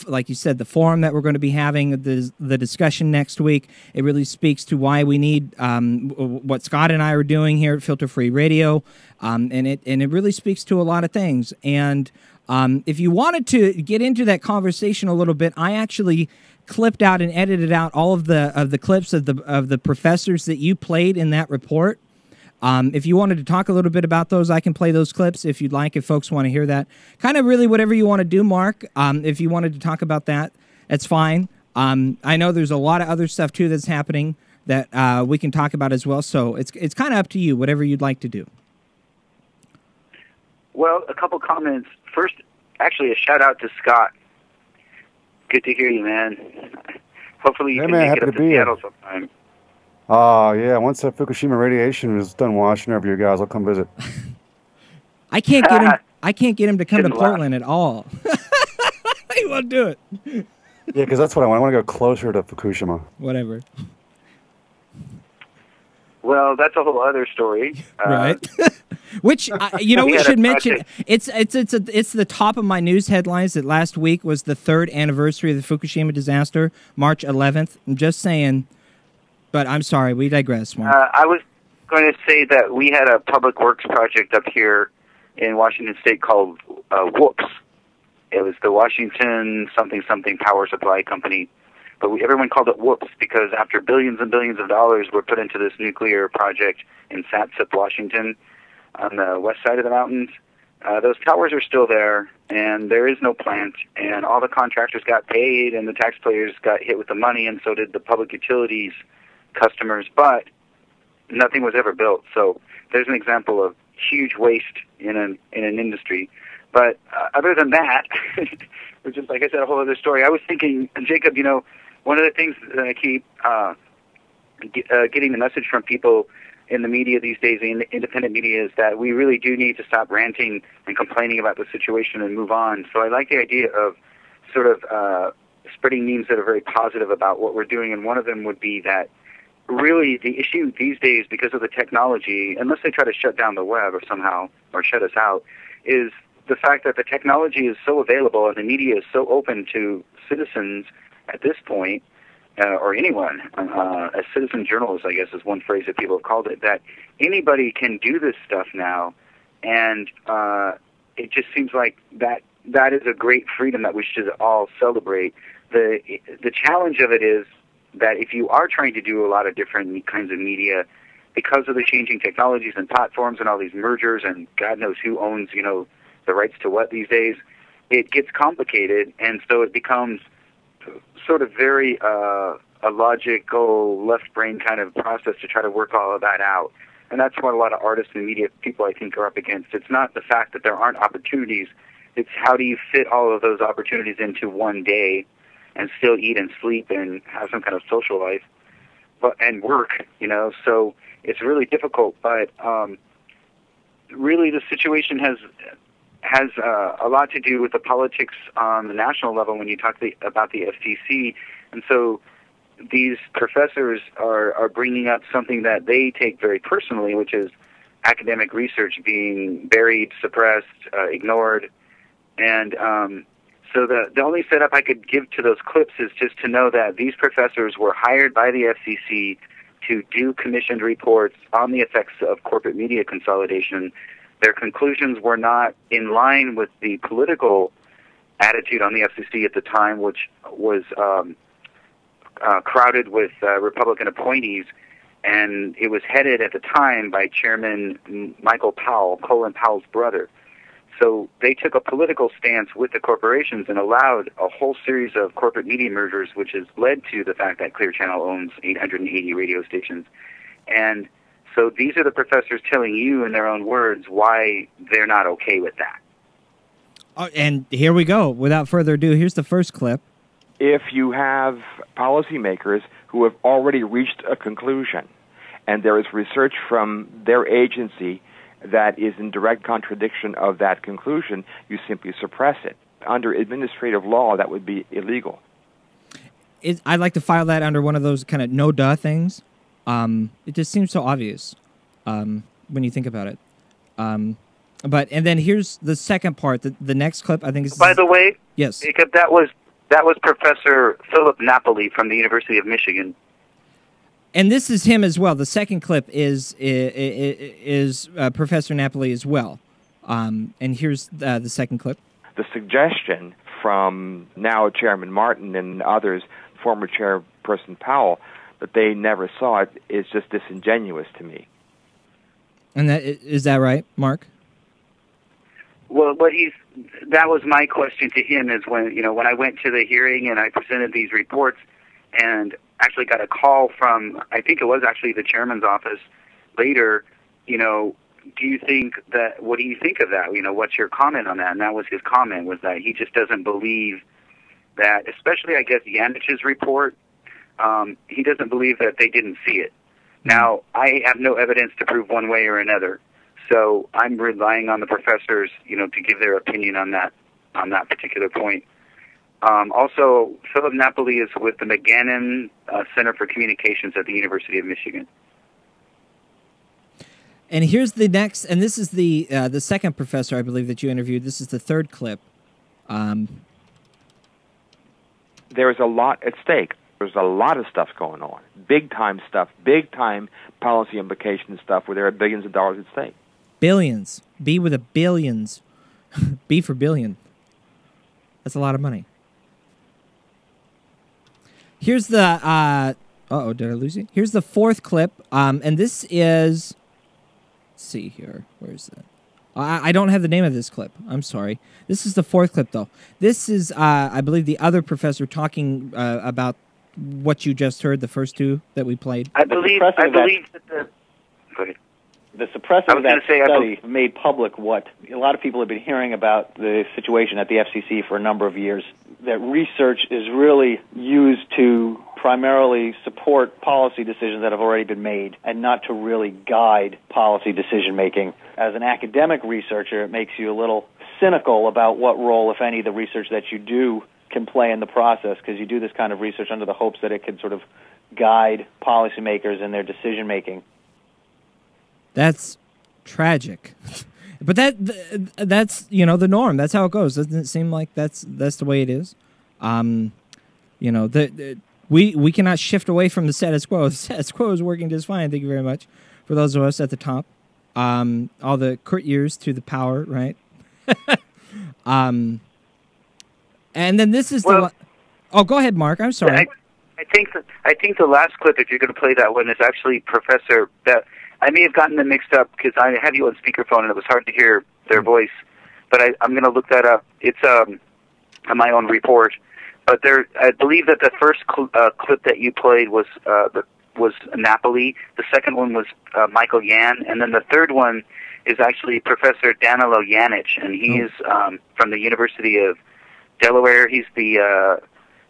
like you said, the forum that we're going to be having, the discussion next week. It really speaks to why we need what Scott and I are doing here at Filter Free Radio, and it really speaks to a lot of things. And if you wanted to get into that conversation a little bit, I actually clipped out and edited out all of the clips of the professors that you played in that report. If you wanted to talk a little bit about those, I can play those clips if you'd like, if folks want to hear that. Kind of really whatever you want to do, Mark. If you wanted to talk about that, that's fine. I know there's a lot of other stuff, too, that's happening that we can talk about as well. So it's kind of up to you, whatever you'd like to do. Well, a couple comments. First, actually, a shout-out to Scott. Good to hear you, man. Hopefully you can make it up to Seattle sometime. Oh, yeah. Once that Fukushima radiation is done washing over you guys, I'll come visit. I can't get him to come to Portland at all. He won't do it. Yeah, because that's what I want. I want to go closer to Fukushima. Whatever. Well, that's a whole other story. Right. Which, we should mention, it's the top of my news headlines that last week was the 3rd anniversary of the Fukushima disaster, March 11th. I'm just saying, but I'm sorry, we digress, Mark. I was going to say that we had a public works project up here in Washington State called WHOOPS. It was the Washington something Power Supply Company. But everyone called it WHOOPS because after billions and billions of dollars were put into this nuclear project in Satsip, Washington, on the west side of the mountains, those towers are still there, and there is no plant, and all the contractors got paid, and the taxpayers got hit with the money, and so did the public utilities customers, but nothing was ever built. So there's an example of huge waste in an industry. But other than that, which is, like I said, a whole other story, I was thinking, Jacob, one of the things that I keep getting the message from people in the media these days, in the independent media, is that we really do need to stop ranting and complaining about the situation and move on. So I like the idea of sort of spreading memes that are very positive about what we're doing, and one of them would be that really the issue these days, because of the technology, unless they try to shut down the web or somehow, or shut us out, is the fact that the technology is so available and the media is so open to citizens at this point, or anyone, as citizen journalists, I guess is one phrase that people have called it, that anybody can do this stuff now, and it just seems like that is a great freedom that we should all celebrate. The challenge of it is that if you are trying to do a lot of different kinds of media, because of the changing technologies and platforms and all these mergers and God knows who owns, the rights to what these days, it gets complicated, and so it becomes sort of very a logical left brain kind of process to try to work all of that out. And that's what a lot of artists and media people, I think, are up against. It's not the fact that there aren't opportunities. It's how do you fit all of those opportunities into one day and still eat and sleep and have some kind of social life and work, So it's really difficult. But really the situation has a lot to do with the politics on the national level when you talk about the FCC. And so these professors are bringing up something that they take very personally, which is academic research being buried, suppressed, ignored. And so the only setup I could give to those clips is just to know that these professors were hired by the FCC to do commissioned reports on the effects of corporate media consolidation. Their conclusions were not in line with the political attitude on the FCC at the time, which was crowded with Republican appointees, and it was headed at the time by Chairman Michael Powell, Colin Powell's brother. So they took a political stance with the corporations and allowed a whole series of corporate media mergers, which has led to the fact that Clear Channel owns 880 radio stations. And so these are the professors telling you in their own words why they're not okay with that. Oh, and here we go. Without further ado, here's the first clip. If you have policymakers who have already reached a conclusion, and there is research from their agency that is in direct contradiction of that conclusion, you simply suppress it. Under administrative law, that would be illegal. I'd like to file that under one of those kind of no-duh things. It just seems so obvious when you think about it. And then here's the second part. The next clip, I think is... By the way, yes, Jacob, that was Professor Philip Napoli from the University of Michigan. And this is him as well. The second clip is Professor Napoli as well. And here's the second clip. The suggestion from now Chairman Martin and others, former Chairperson Powell, that they never saw it is just disingenuous to me. And is that right, Mark? Well, that was my question to him is when I went to the hearing and I presented these reports and actually got a call from, I think it was actually the chairman's office later, what do you think of that? What's your comment on that? And that was his comment, was that he just doesn't believe that, especially I guess Yanich's report, he doesn't believe that they didn't see it. Now, I have no evidence to prove one way or another, so I'm relying on the professors, to give their opinion on that particular point. Also, Philip Napoli is with the McGannon Center for Communications at the University of Michigan. And here's the next, and this is the second professor, I believe, that you interviewed. This is the third clip. There's a lot at stake. There's a lot of stuff going on. Big-time stuff, big-time policy implication stuff where there are billions of dollars at stake. Billions. B with a billions. B for billion. That's a lot of money. Here's the... uh-oh, did I lose you? Here's the fourth clip, and this is... Let's see here. Where is that? I don't have the name of this clip. I'm sorry. This is the fourth clip, though. This is, I believe, the other professor talking about what you just heard, the first two that we played. I believe that the... Go ahead. The suppressing of that study made public what a lot of people have been hearing about the situation at the FCC for a number of years, that research is really used to primarily support policy decisions that have already been made and not to really guide policy decision-making. As an academic researcher, it makes you a little cynical about what role, if any, the research that you do can play in the process, because you do this kind of research under the hopes that it can sort of guide policymakers in their decision-making. That's tragic. But that's the norm. That's how it goes. Doesn't it seem like that's the way it is? We cannot shift away from the status quo. The status quo is working just fine. Thank you very much for those of us at the top. All the Kurt years to the power, right? And then this is oh, go ahead, Mark. I'm sorry. I think the last clip, if you're going to play that one, is actually Professor. That I may have gotten them mixed up because I have you on speakerphone and it was hard to hear their voice. But I'm going to look that up. It's on my own report. But I believe that the first clip that you played was Napoli. The second one was Michael Yan, and then the third one is actually Professor Danilo Janich, and he is from the University of Delaware. He's the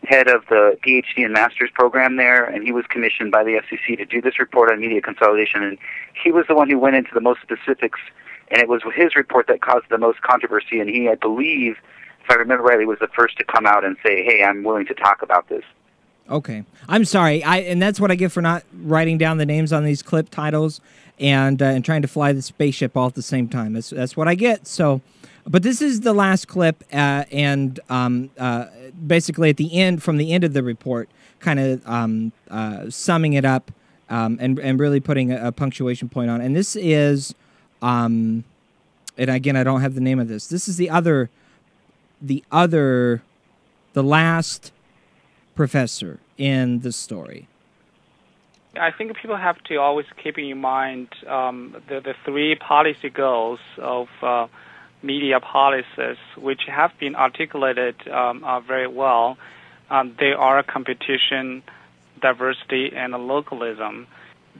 head of the PhD and master's program there, and he was commissioned by the FCC to do this report on media consolidation, and he was the one who went into the most specifics, and it was his report that caused the most controversy, and he, I believe, if I remember rightly, was the first to come out and say, hey, I'm willing to talk about this. Okay. I'm sorry. And that's what I get for not writing down the names on these clip titles and trying to fly the spaceship all at the same time. That's what I get. So, but this is the last clip, and basically at the end, from the end of the report, kind of summing it up and really putting a punctuation point on. And this is, and again, I don't have the name of this. This is the last professor in the story. I think people have to always keep in mind the three policy goals of media policies, which have been articulated very well. They are competition, diversity, and localism.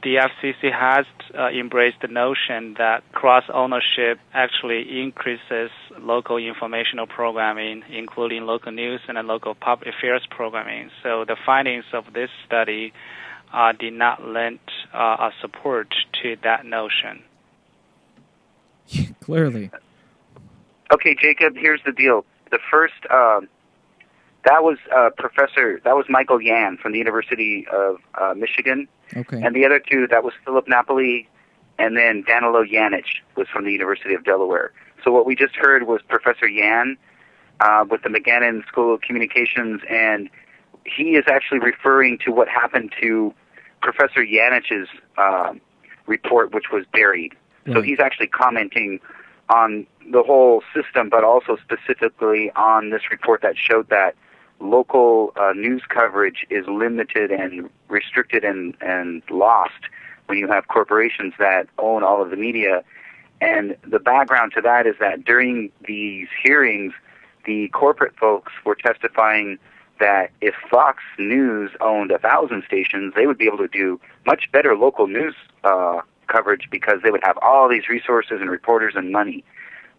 The FCC has embraced the notion that cross-ownership actually increases local informational programming, including local news and local public affairs programming. So the findings of this study did not lend support to that notion. Clearly. Okay, Jacob, here's the deal. The first, that was Michael Yan from the University of Michigan. Okay. And the other two, that was Philip Napoli, and then Danilo Janich was from the University of Delaware. So what we just heard was Professor Yan with the McGannon School of Communications, and he is actually referring to what happened to Professor Janich's report, which was buried. Right. So he's actually commenting on the whole system, but also specifically on this report that showed that local news coverage is limited and restricted and lost when you have corporations that own all of the media. And the background to that is that during these hearings, the corporate folks were testifying that if Fox News owned 1,000 stations, they would be able to do much better local news coverage because they would have all these resources and reporters and money,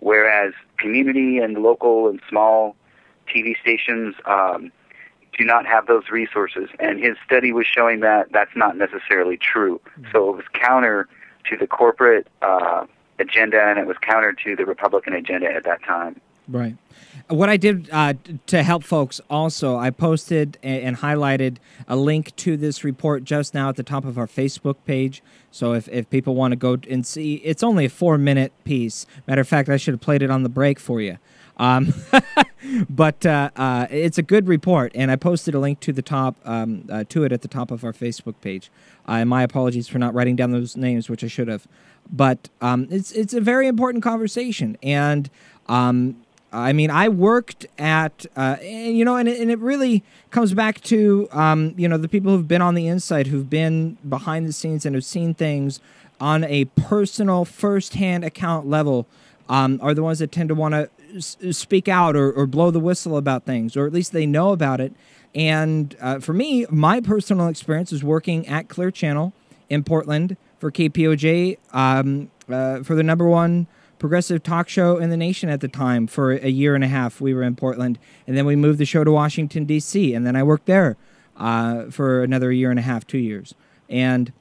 whereas community and local and small TV stations do not have those resources. And his study was showing that that's not necessarily true. So it was counter to the corporate agenda, and it was counter to the Republican agenda at that time. Right. What I did to help folks also, I posted and highlighted a link to this report just now at the top of our Facebook page. So if people want to go and see, it's only a 4-minute piece. Matter of fact, I should have played it on the break for you. But it's a good report, and I posted a link to the top to it at the top of our Facebook page. And my apologies for not writing down those names, which I should have. But it's a very important conversation, and I mean, I worked at and it really comes back to the people who've been on the inside, who've been behind the scenes, and have seen things on a personal, first-hand account level. Are the ones that tend to want to speak out or blow the whistle about things, or at least they know about it. And for me, my personal experience is working at Clear Channel in Portland for KPOJ, for the #1 progressive talk show in the nation at the time. For a year and a half, we were in Portland, and then we moved the show to Washington, D.C., and then I worked there for another year and a half, 2 years. And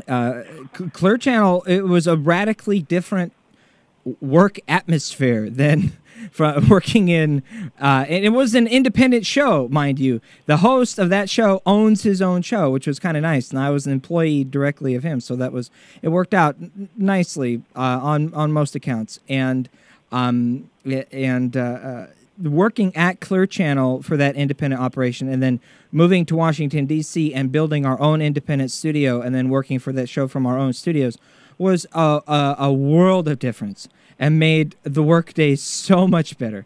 Clear Channel, it was a radically different work atmosphere than from working in, and it was an independent show, mind you. The host of that show owns his own show, which was kind of nice, and I was an employee directly of him, so it worked out nicely on most accounts. And working at Clear Channel for that independent operation, and then moving to Washington, D.C., and building our own independent studio, and then working for that show from our own studios was a world of difference, and made the workday so much better.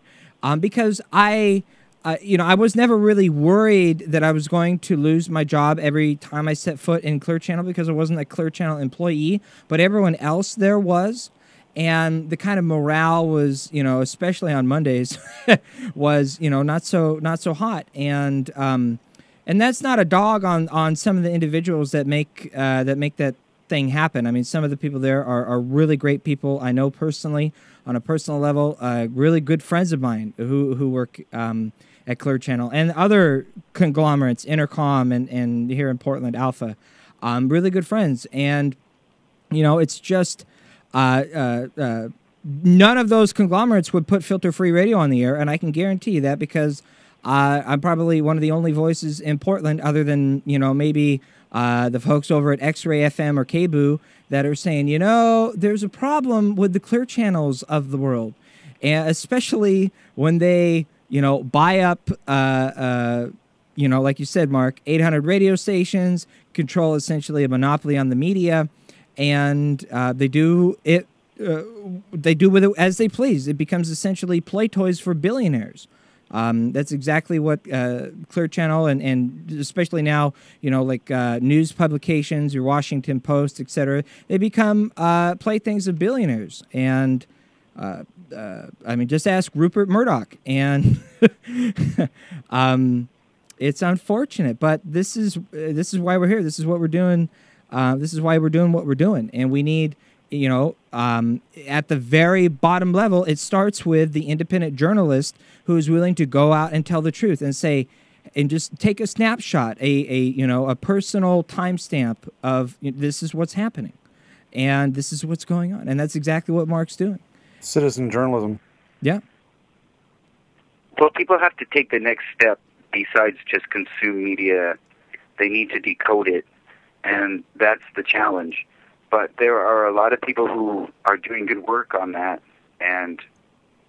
Because I was never really worried that I was going to lose my job every time I set foot in Clear Channel, because I wasn't a Clear Channel employee, but everyone else there was. And the kind of morale was, especially on Mondays, was, not so hot. And that's not a dog on some of the individuals that make that thing happen. I mean, some of the people there are really great people. I know personally, on a personal level, really good friends of mine who work at Clear Channel and other conglomerates, Intercom and here in Portland, Alpha. Really good friends. And, it's just... none of those conglomerates would put filter-free radio on the air, and I can guarantee you that, because I'm probably one of the only voices in Portland, other than maybe the folks over at X-Ray FM or KBOO, that are saying, there's a problem with the Clear Channels of the world, and especially when they buy up like you said, Mark, 800 radio stations, control essentially a monopoly on the media. And they do with it as they please. It becomes essentially play toys for billionaires. That's exactly what Clear Channel and especially now, news publications, your Washington Post, etc. They become playthings of billionaires. And just ask Rupert Murdoch. And it's unfortunate, but this is why we're here. This is what we're doing. This is why we're doing what we're doing. And we need, at the very bottom level, it starts with the independent journalist who is willing to go out and tell the truth and say, and just take a snapshot, a personal timestamp of this is what's happening, and this is what's going on. And that's exactly what Mark's doing. Citizen journalism. Yeah. Well, people have to take the next step besides just consume media. They need to decode it. And that's the challenge. But there are a lot of people who are doing good work on that. And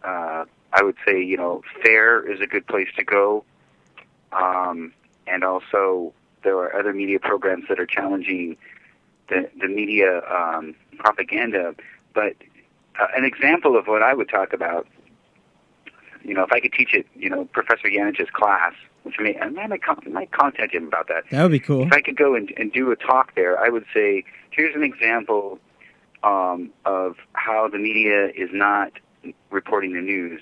I would say, FAIR is a good place to go. And also there are other media programs that are challenging the media propaganda. But an example of what I would talk about, if I could teach it, Professor Yanich's class, which I might contact him about that. That would be cool. If I could go and do a talk there, I would say, here's an example of how the media is not reporting the news.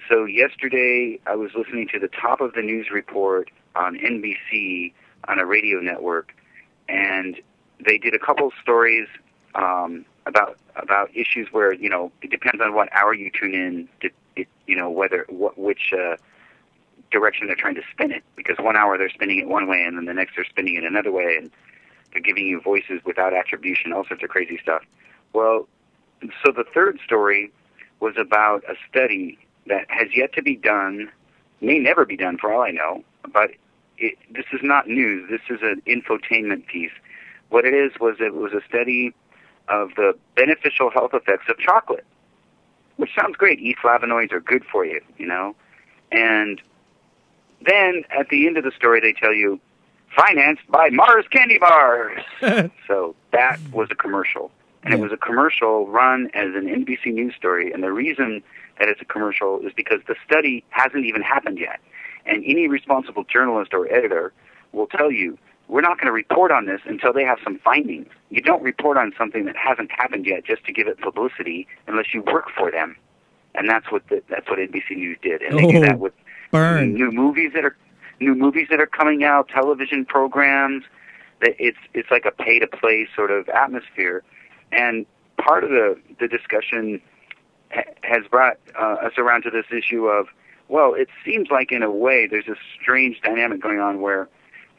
So yesterday, I was listening to the top of the news report on NBC on a radio network, and they did a couple stories about issues where, it depends on what hour you tune in, which direction they're trying to spin it, because 1 hour they're spinning it one way and then the next they're spinning it another way, and they're giving you voices without attribution, all sorts of crazy stuff. Well, so the third story was about a study that has yet to be done, may never be done for all I know, but this is not news. This is an infotainment piece. What it was a study of the beneficial health effects of chocolate, which sounds great. E-flavonoids are good for you, And then at the end of the story, they tell you, financed by Mars Candy Bars. So that was a commercial. And it was a commercial run as an NBC News story. And the reason that it's a commercial is because the study hasn't even happened yet. And any responsible journalist or editor will tell you, we're not going to report on this until they have some findings. You don't report on something that hasn't happened yet just to give it publicity unless you work for them. And that's what NBC News did. And they do that with new movies that are coming out, television programs. It's like a pay-to-play sort of atmosphere. And part of the discussion has brought us around to this issue of, well, it seems like in a way there's a strange dynamic going on where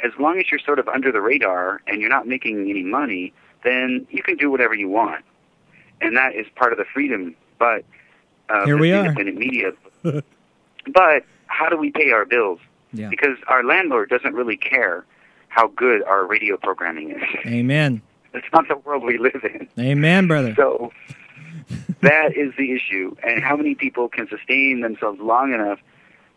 as long as you're sort of under the radar and you're not making any money, then you can do whatever you want. And that is part of the freedom but here we are. Independent media. But how do we pay our bills? Yeah. Because our landlord doesn't really care how good our radio programming is. Amen. It's not the world we live in. Amen, brother. So that is the issue. And how many people can sustain themselves long enough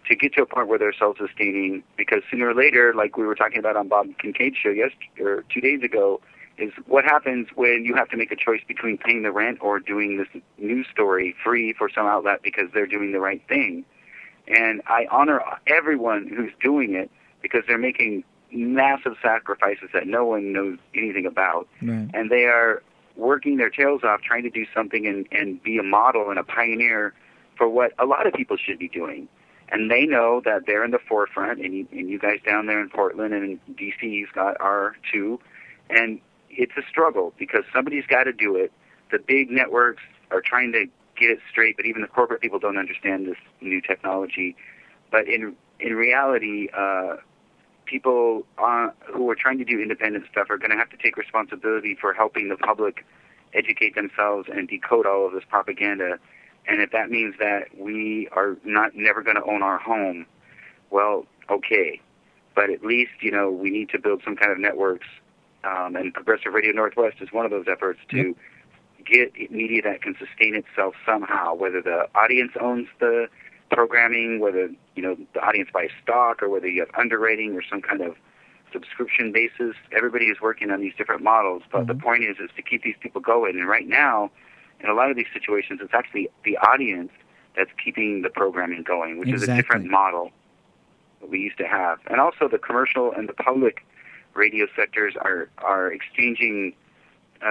to get to a point where they're self-sustaining? Because sooner or later, like we were talking about on Bob Kincaid's show 2 days ago, is what happens when you have to make a choice between paying the rent or doing this news story free for some outlet because they're doing the right thing. And I honor everyone who's doing it because they're making massive sacrifices that no one knows anything about. Right. And they are working their tails off trying to do something and be a model and a pioneer for what a lot of people should be doing. And they know that they're in the forefront, and you guys down there in Portland and in D.C. are too. And it's a struggle because somebody's got to do it. The big networks are trying to get it straight, but even the corporate people don't understand this new technology. But in reality, people who are trying to do independent stuff are going to have to take responsibility for helping the public educate themselves and decode all of this propaganda. And if that means that we are never going to own our home, well, okay. But at least, we need to build some kind of networks. And Progressive Radio Northwest is one of those efforts to get media that can sustain itself somehow, whether the audience owns the programming, whether the audience buys stock, or whether you have underwriting or some kind of subscription basis. Everybody is working on these different models, but the point is to keep these people going. And right now, in a lot of these situations, it's actually the audience that's keeping the programming going, which is a different model that we used to have. And also the commercial and the public radio sectors are exchanging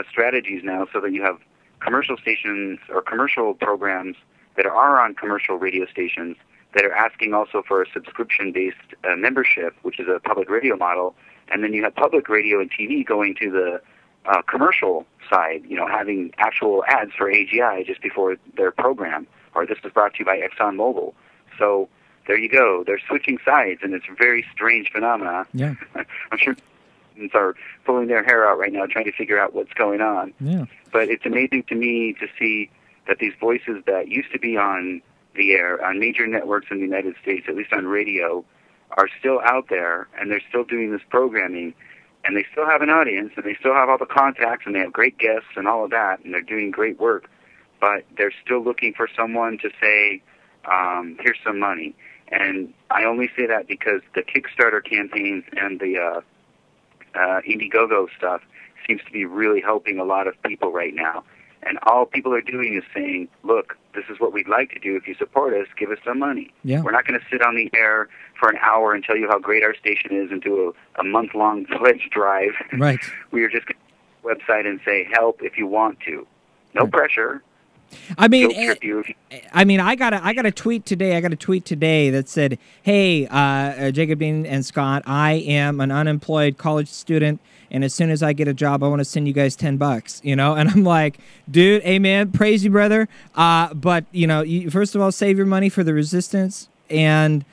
strategies now, so that you have commercial stations or commercial programs that are on commercial radio stations that are asking also for a subscription-based membership, which is a public radio model, and then you have public radio and TV going to the commercial side, having actual ads for AGI just before their program, or this was brought to you by ExxonMobil. So there you go. They're switching sides, and it's a very strange phenomena. Yeah. I'm sure students are pulling their hair out right now trying to figure out what's going on. Yeah. But it's amazing to me to see that these voices that used to be on the air, on major networks in the United States, at least on radio, are still out there, and they're still doing this programming, and they still have an audience, and they still have all the contacts, and they have great guests and all of that, and they're doing great work, but they're still looking for someone to say, here's some money. And I only say that because the Kickstarter campaigns and the Indiegogo stuff seems to be really helping a lot of people right now. And all people are doing is saying, look, this is what we'd like to do. If you support us, give us some money. Yeah. We're not going to sit on the air for an hour and tell you how great our station is and do a month-long pledge drive. Right. We are just going to go to the website and say, help if you want to. No pressure. I mean, I got a tweet today. I got a tweet today that said, "Hey, Jacob Dean and Scott, I am an unemployed college student, and as soon as I get a job, I want to send you guys $10." And I'm like, "Dude, amen, praise you, brother." But you, first of all, save your money for the resistance, and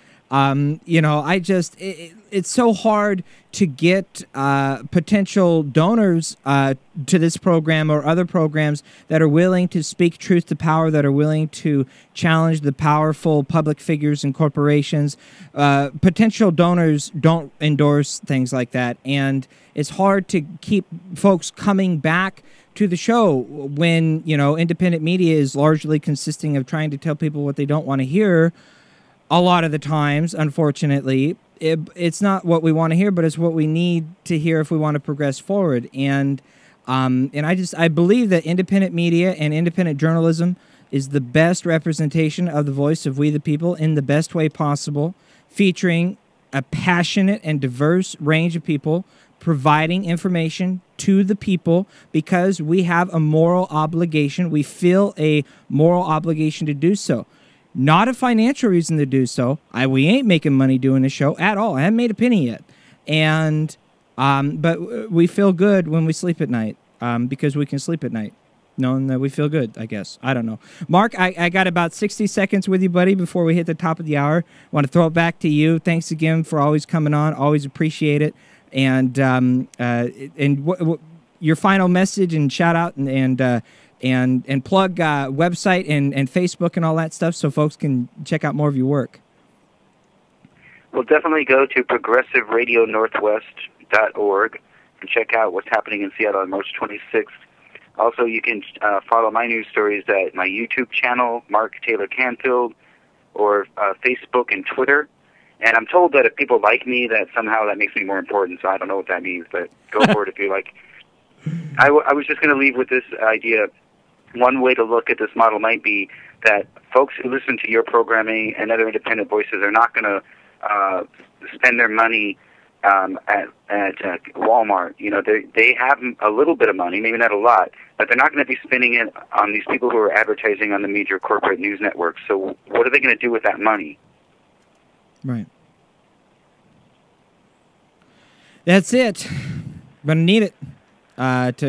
it's so hard to get potential donors to this program or other programs that are willing to speak truth to power, that are willing to challenge the powerful public figures and corporations. Potential donors don't endorse things like that, and it's hard to keep folks coming back to the show when, independent media is largely consisting of trying to tell people what they don't want to hear. A lot of the times, unfortunately, it's not what we want to hear, but it's what we need to hear if we want to progress forward. And I believe that independent media and independent journalism is the best representation of the voice of we the people in the best way possible, featuring a passionate and diverse range of people, providing information to the people because we have a moral obligation. We feel a moral obligation to do so. Not a financial reason to do so. We ain't making money doing this show at all. I haven't made a penny yet. And but we feel good when we sleep at night because we can sleep at night knowing that we feel good, I guess. I don't know. Mark, I got about 60 seconds with you, buddy, before we hit the top of the hour. I want to throw it back to you. Thanks again for always coming on. Always appreciate it. And your final message and shout out and and plug website and Facebook and all that stuff so folks can check out more of your work. Well, definitely go to progressiveradionorthwest.org and check out what's happening in Seattle on March 26th. Also, you can follow my news stories at my YouTube channel, Mark Taylor Canfield, or Facebook and Twitter. And I'm told that if people like me, that somehow that makes me more important, so I don't know what that means, but go for it if you like. I was just going to leave with this idea. One way to look at this model might be that folks who listen to your programming and other independent voices are not going to spend their money at Walmart. You know, they have a little bit of money, maybe not a lot, but they're not going to be spending it on these people who are advertising on the major corporate news networks. So what are they going to do with that money? Right. That's it. I'm going to need it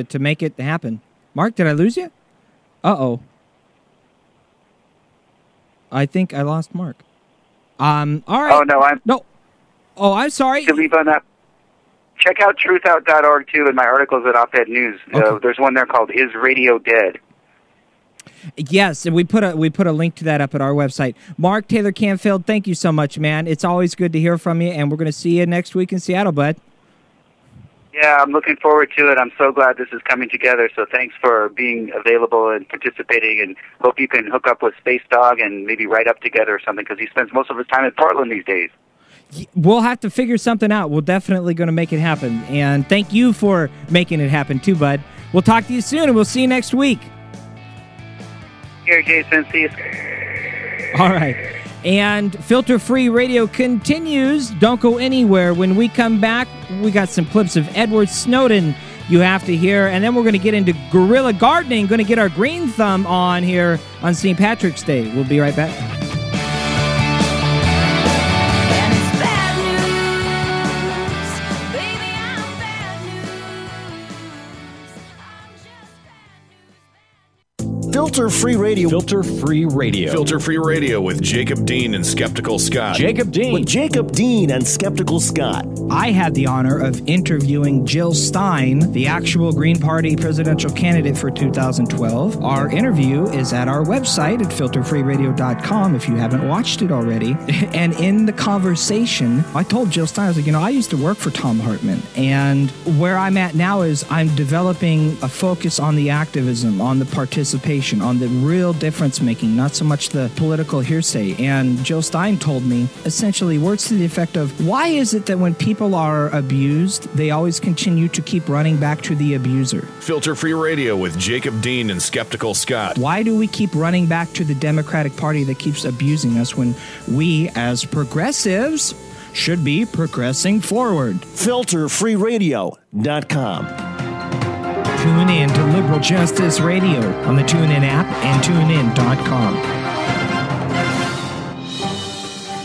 to make it happen. Mark, did I lose you? Uh-oh. I think I lost Mark. All right. Oh, no, No. Oh, I'm sorry. You can leave on that. Check out truthout.org, too, and my articles at Op-Ed News. Okay. There's one there called Is Radio Dead? Yes, and we put a link to that up at our website. Mark Taylor Canfield, thank you so much, man. It's always good to hear from you, and we're going to see you next week in Seattle, bud. Yeah, I'm looking forward to it. I'm so glad this is coming together, so thanks for being available and participating, and hope you can hook up with Space Dog and maybe write up together or something, because he spends most of his time in Portland these days. We'll have to figure something out. We're definitely going to make it happen, and thank you for making it happen too, bud. We'll talk to you soon, and we'll see you next week. Here, Jason. See you. All right. And Filter Free Radio continues. Don't go anywhere. When we come back, we got some clips of Edward Snowden you have to hear, and then we're going to get into guerrilla gardening, going to get our green thumb on here on St. Patrick's Day. We'll be right back. Filter Free Radio. Filter Free Radio. Filter Free Radio with Jacob Dean and Skeptical Scott. Jacob Dean. With Jacob Dean and Skeptical Scott. I had the honor of interviewing Jill Stein, the actual Green Party presidential candidate for 2012. Our interview is at our website at filterfreeradio.com if you haven't watched it already. And in the conversation, I told Jill Stein, I was like, I used to work for Thom Hartmann. And where I'm at now is I'm developing a focus on the activism, on the participation, on the real difference making, not so much the political hearsay. And Jill Stein told me essentially words to the effect of, why is it that when people are abused, they always continue to keep running back to the abuser? Filter Free Radio with Jacob Dean and Skeptical Scott. Why do we keep running back to the Democratic Party that keeps abusing us when we, as progressives, should be progressing forward? FilterFreeRadio.com. Tune in to Liberal Justice Radio on the TuneIn app and TuneIn.com.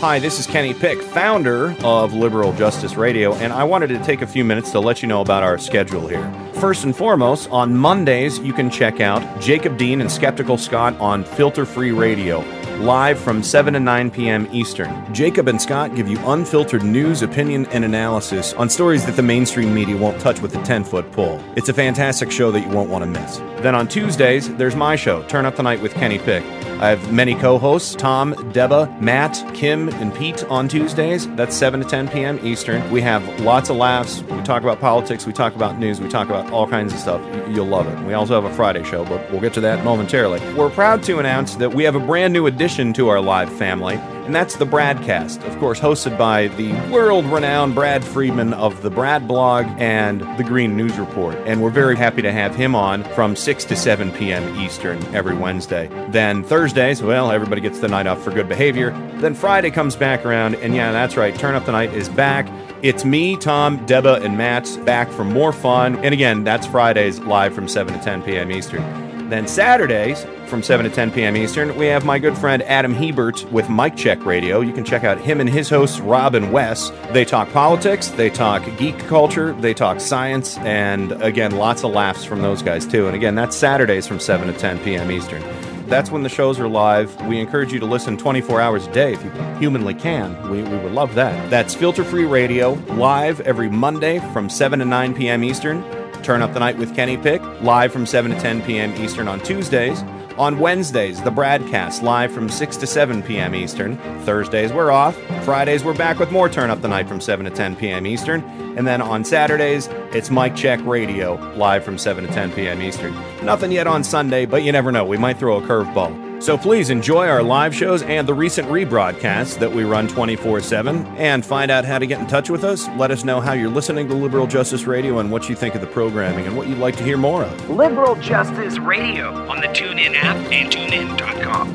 Hi, this is Kenny Pick, founder of Liberal Justice Radio, and I wanted to take a few minutes to let you know about our schedule here. First and foremost, on Mondays, you can check out Jacob Dean and Skeptical Scott on Filter Free Radio, live from 7 to 9 p.m. Eastern. Jacob and Scott give you unfiltered news, opinion, and analysis on stories that the mainstream media won't touch with a 10-foot pole. It's a fantastic show that you won't want to miss. Then on Tuesdays, there's my show, Turn Up the Night with Kenny Pick. I have many co-hosts, Tom, Deba, Matt, Kim, and Pete on Tuesdays. That's 7 to 10 p.m. Eastern. We have lots of laughs. We talk about politics. We talk about news. We talk about all kinds of stuff. You'll love it. We also have a Friday show, but we'll get to that momentarily. We're proud to announce that we have a brand new addition to our live family, and that's the Bradcast, of course, hosted by the world-renowned Brad Friedman of the Brad blog and the Green News Report. And we're very happy to have him on from 6 to 7 p.m. Eastern every Wednesday. Then Thursdays, well, everybody gets the night off for good behavior. Then Friday comes back around, and yeah, that's right, Turn Up the Night is back. It's me, Tom, Deba, and Matt back for more fun. And again, that's Fridays live from 7 to 10 p.m. Eastern. Then Saturdays, from 7 to 10 p.m. Eastern, we have my good friend Adam Hebert with Mic Check Radio. You can check out him and his hosts, Rob and Wes. They talk politics, they talk geek culture, they talk science, and again, lots of laughs from those guys too. And again, that's Saturdays from 7 to 10 p.m. Eastern. That's when the shows are live. We encourage you to listen 24 hours a day if you humanly can. We would love that. That's Filter Free Radio, live every Monday from 7 to 9 p.m. Eastern. Turn Up the Night with Kenny Pick, live from 7 to 10 p.m. Eastern on Tuesdays. On Wednesdays, the Bradcast, live from 6 to 7 p.m. Eastern. Thursdays, we're off. Fridays, we're back with more Turn Up the Night from 7 to 10 p.m. Eastern. And then on Saturdays, it's Mike Check Radio, live from 7 to 10 p.m. Eastern. Nothing yet on Sunday, but you never know. We might throw a curveball. So please enjoy our live shows and the recent rebroadcasts that we run 24/7. And find out how to get in touch with us. Let us know how you're listening to Liberal Justice Radio and what you think of the programming and what you'd like to hear more of. Liberal Justice Radio on the TuneIn app and TuneIn.com.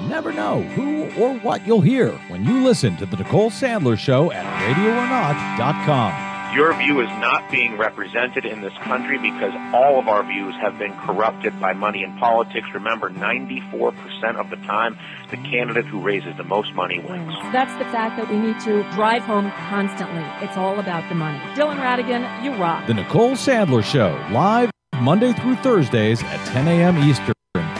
You never know who or what you'll hear when you listen to The Nicole Sandler Show at RadioOrNot.com. Your view is not being represented in this country because all of our views have been corrupted by money and politics. Remember, 94% of the time, the candidate who raises the most money wins. That's the fact that we need to drive home constantly. It's all about the money. Dylan Radigan, you rock. The Nicole Sandler Show, live Monday through Thursdays at 10 a.m. Eastern,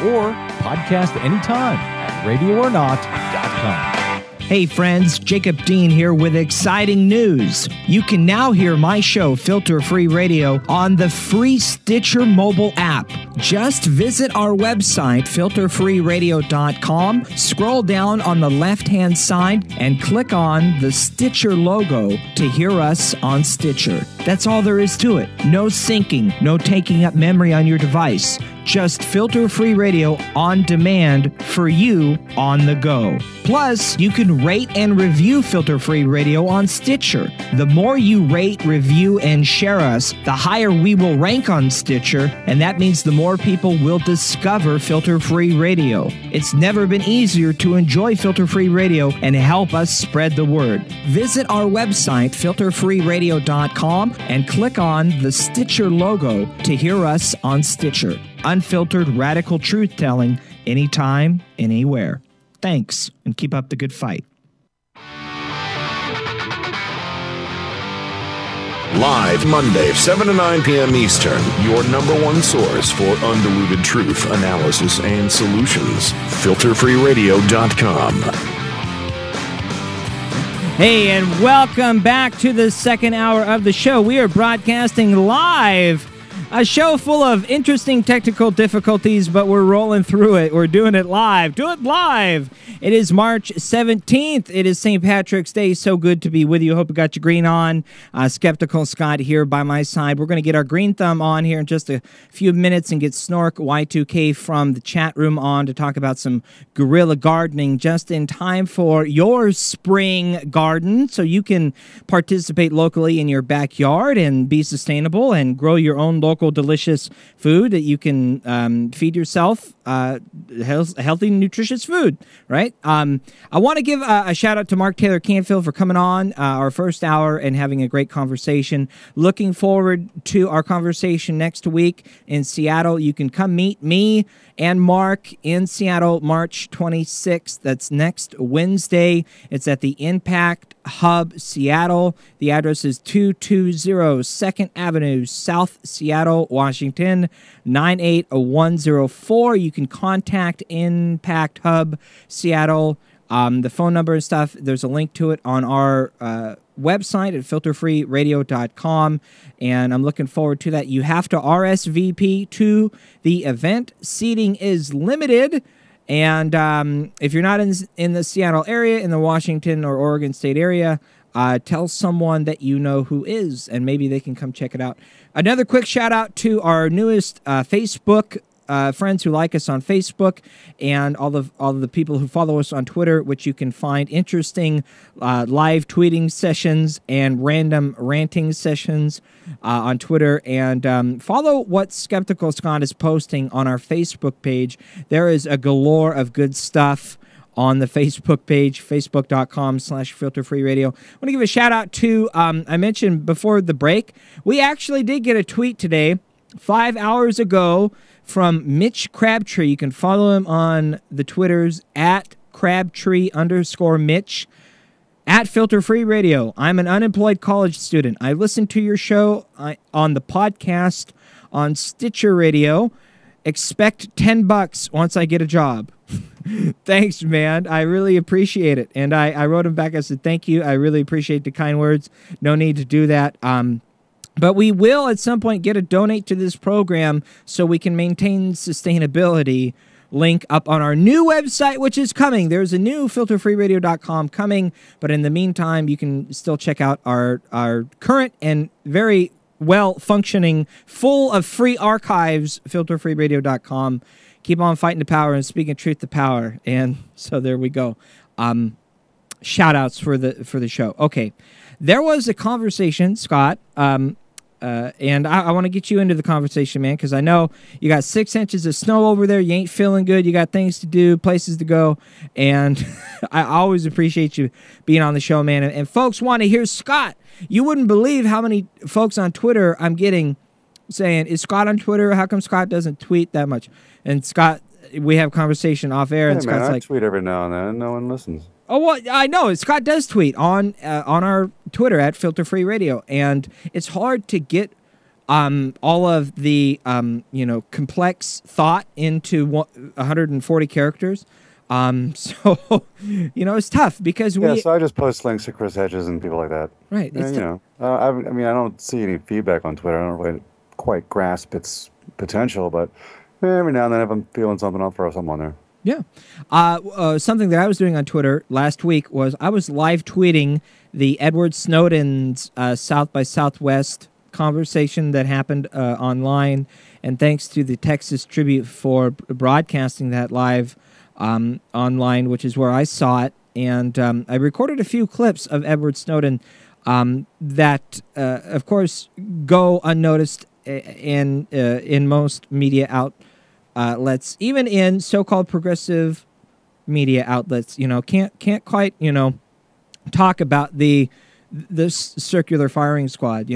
or podcast anytime at RadioOrNot.com. Hey friends, Jacob Dean here with exciting news. You can now hear my show, Filter Free Radio, on the free Stitcher mobile app. Just visit our website, filterfreeradio.com, scroll down on the left-hand side, and click on the Stitcher logo to hear us on Stitcher. That's all there is to it. No syncing, no taking up memory on your device. Just Filter Free Radio on demand for you on the go. Plus, you can rate and review Filter Free Radio on Stitcher. The more you rate, review, and share us, the higher we will rank on Stitcher, and that means the more people will discover Filter Free Radio. It's never been easier to enjoy Filter Free Radio and help us spread the word. Visit our website, filterfreeradio.com, and click on the Stitcher logo to hear us on Stitcher. Unfiltered radical truth-telling, anytime, anywhere. Thanks, and keep up the good fight. Live Monday, 7 to 9 p.m. Eastern, your number one source for undiluted truth, analysis, and solutions. FilterFreeRadio.com. Hey, and welcome back to the second hour of the show. We are broadcasting live. A show full of interesting technical difficulties, but we're rolling through it. We're doing it live. Do it live. It is March 17th. It is St. Patrick's Day. So good to be with you. Hope you got your green on. Skeptical Scott here by my side. We're going to get our green thumb on here in just a few minutes and get Snork Y2K from the chat room on to talk about some guerrilla gardening just in time for your spring garden so you can participate locally in your backyard and be sustainable and grow your own local delicious food that you can feed yourself healthy, nutritious food, right? I want to give a shout out to Mark Taylor Canfield for coming on our first hour and having a great conversation. Looking forward to our conversation next week in Seattle. You can come meet me and Mark in Seattle, March 26th. That's next Wednesday. It's at the Impact Hub, Seattle. The address is 220 2nd Avenue, South Seattle, Washington, 98104. You can contact Impact Hub, Seattle. The phone number and stuff, there's a link to it on our website at filterfreeradio.com, and I'm looking forward to that. You have to RSVP to the event. Seating is limited, and if you're not in the Seattle area, in the Washington or Oregon State area, tell someone that you know who is, and maybe they can come check it out. Another quick shout out to our newest Facebook friends who like us on Facebook, and all of the people who follow us on Twitter, which you can find interesting live tweeting sessions and random ranting sessions on Twitter. And follow what Skeptical Scott is posting on our Facebook page. There is a galore of good stuff on the Facebook page, facebook.com/filterfreeradio. I want to give a shout out to, I mentioned before the break, we actually did get a tweet today, 5 hours ago, from Mitch Crabtree. You can follow him on the Twitters at Crabtree_Mitch, at Filter Free Radio. I'm an unemployed college student. I listen to your show on the podcast on Stitcher Radio. Expect $10 once I get a job. Thanks, man. I really appreciate it. And I wrote him back. I said, thank you. I really appreciate the kind words. No need to do that. But we will at some point get a donate to this program so we can maintain sustainability link up on our new website, which is coming. There's a new filterfreeradio.com coming, but in the meantime, you can still check out our current and very well-functioning, full of free archives, filterfreeradio.com. Keep on fighting the power and speaking truth to power. And so there we go. Shout-outs for the show. Okay. There was a conversation, Scott, and I want to get you into the conversation, man, because I know you got 6 inches of snow over there. You ain't feeling good. You got things to do, places to go, and I always appreciate you being on the show, man. And folks want to hear Scott. You wouldn't believe how many folks on Twitter I'm getting saying, is Scott on Twitter? How come Scott doesn't tweet that much? And Scott, we have conversation off air, and Scott's I tweet every now and then. No one listens. Oh, well, I know. Scott does tweet on our Twitter at Filter Free Radio, and it's hard to get all of the complex thought into 140 characters. So it's tough because so I just post links to Chris Hedges and people like that. Right. And, I don't see any feedback on Twitter. I don't really quite grasp its potential, but every now and then if I'm feeling something, I'll throw something on there. Yeah. Something that I was doing on Twitter last week was I was live tweeting the Edward Snowden's South by Southwest conversation that happened online. And thanks to the Texas Tribute for broadcasting that live online, which is where I saw it. And I recorded a few clips of Edward Snowden that, of course, go unnoticed in most media outlets, even in so-called progressive media outlets. Can't quite talk about the circular firing squad.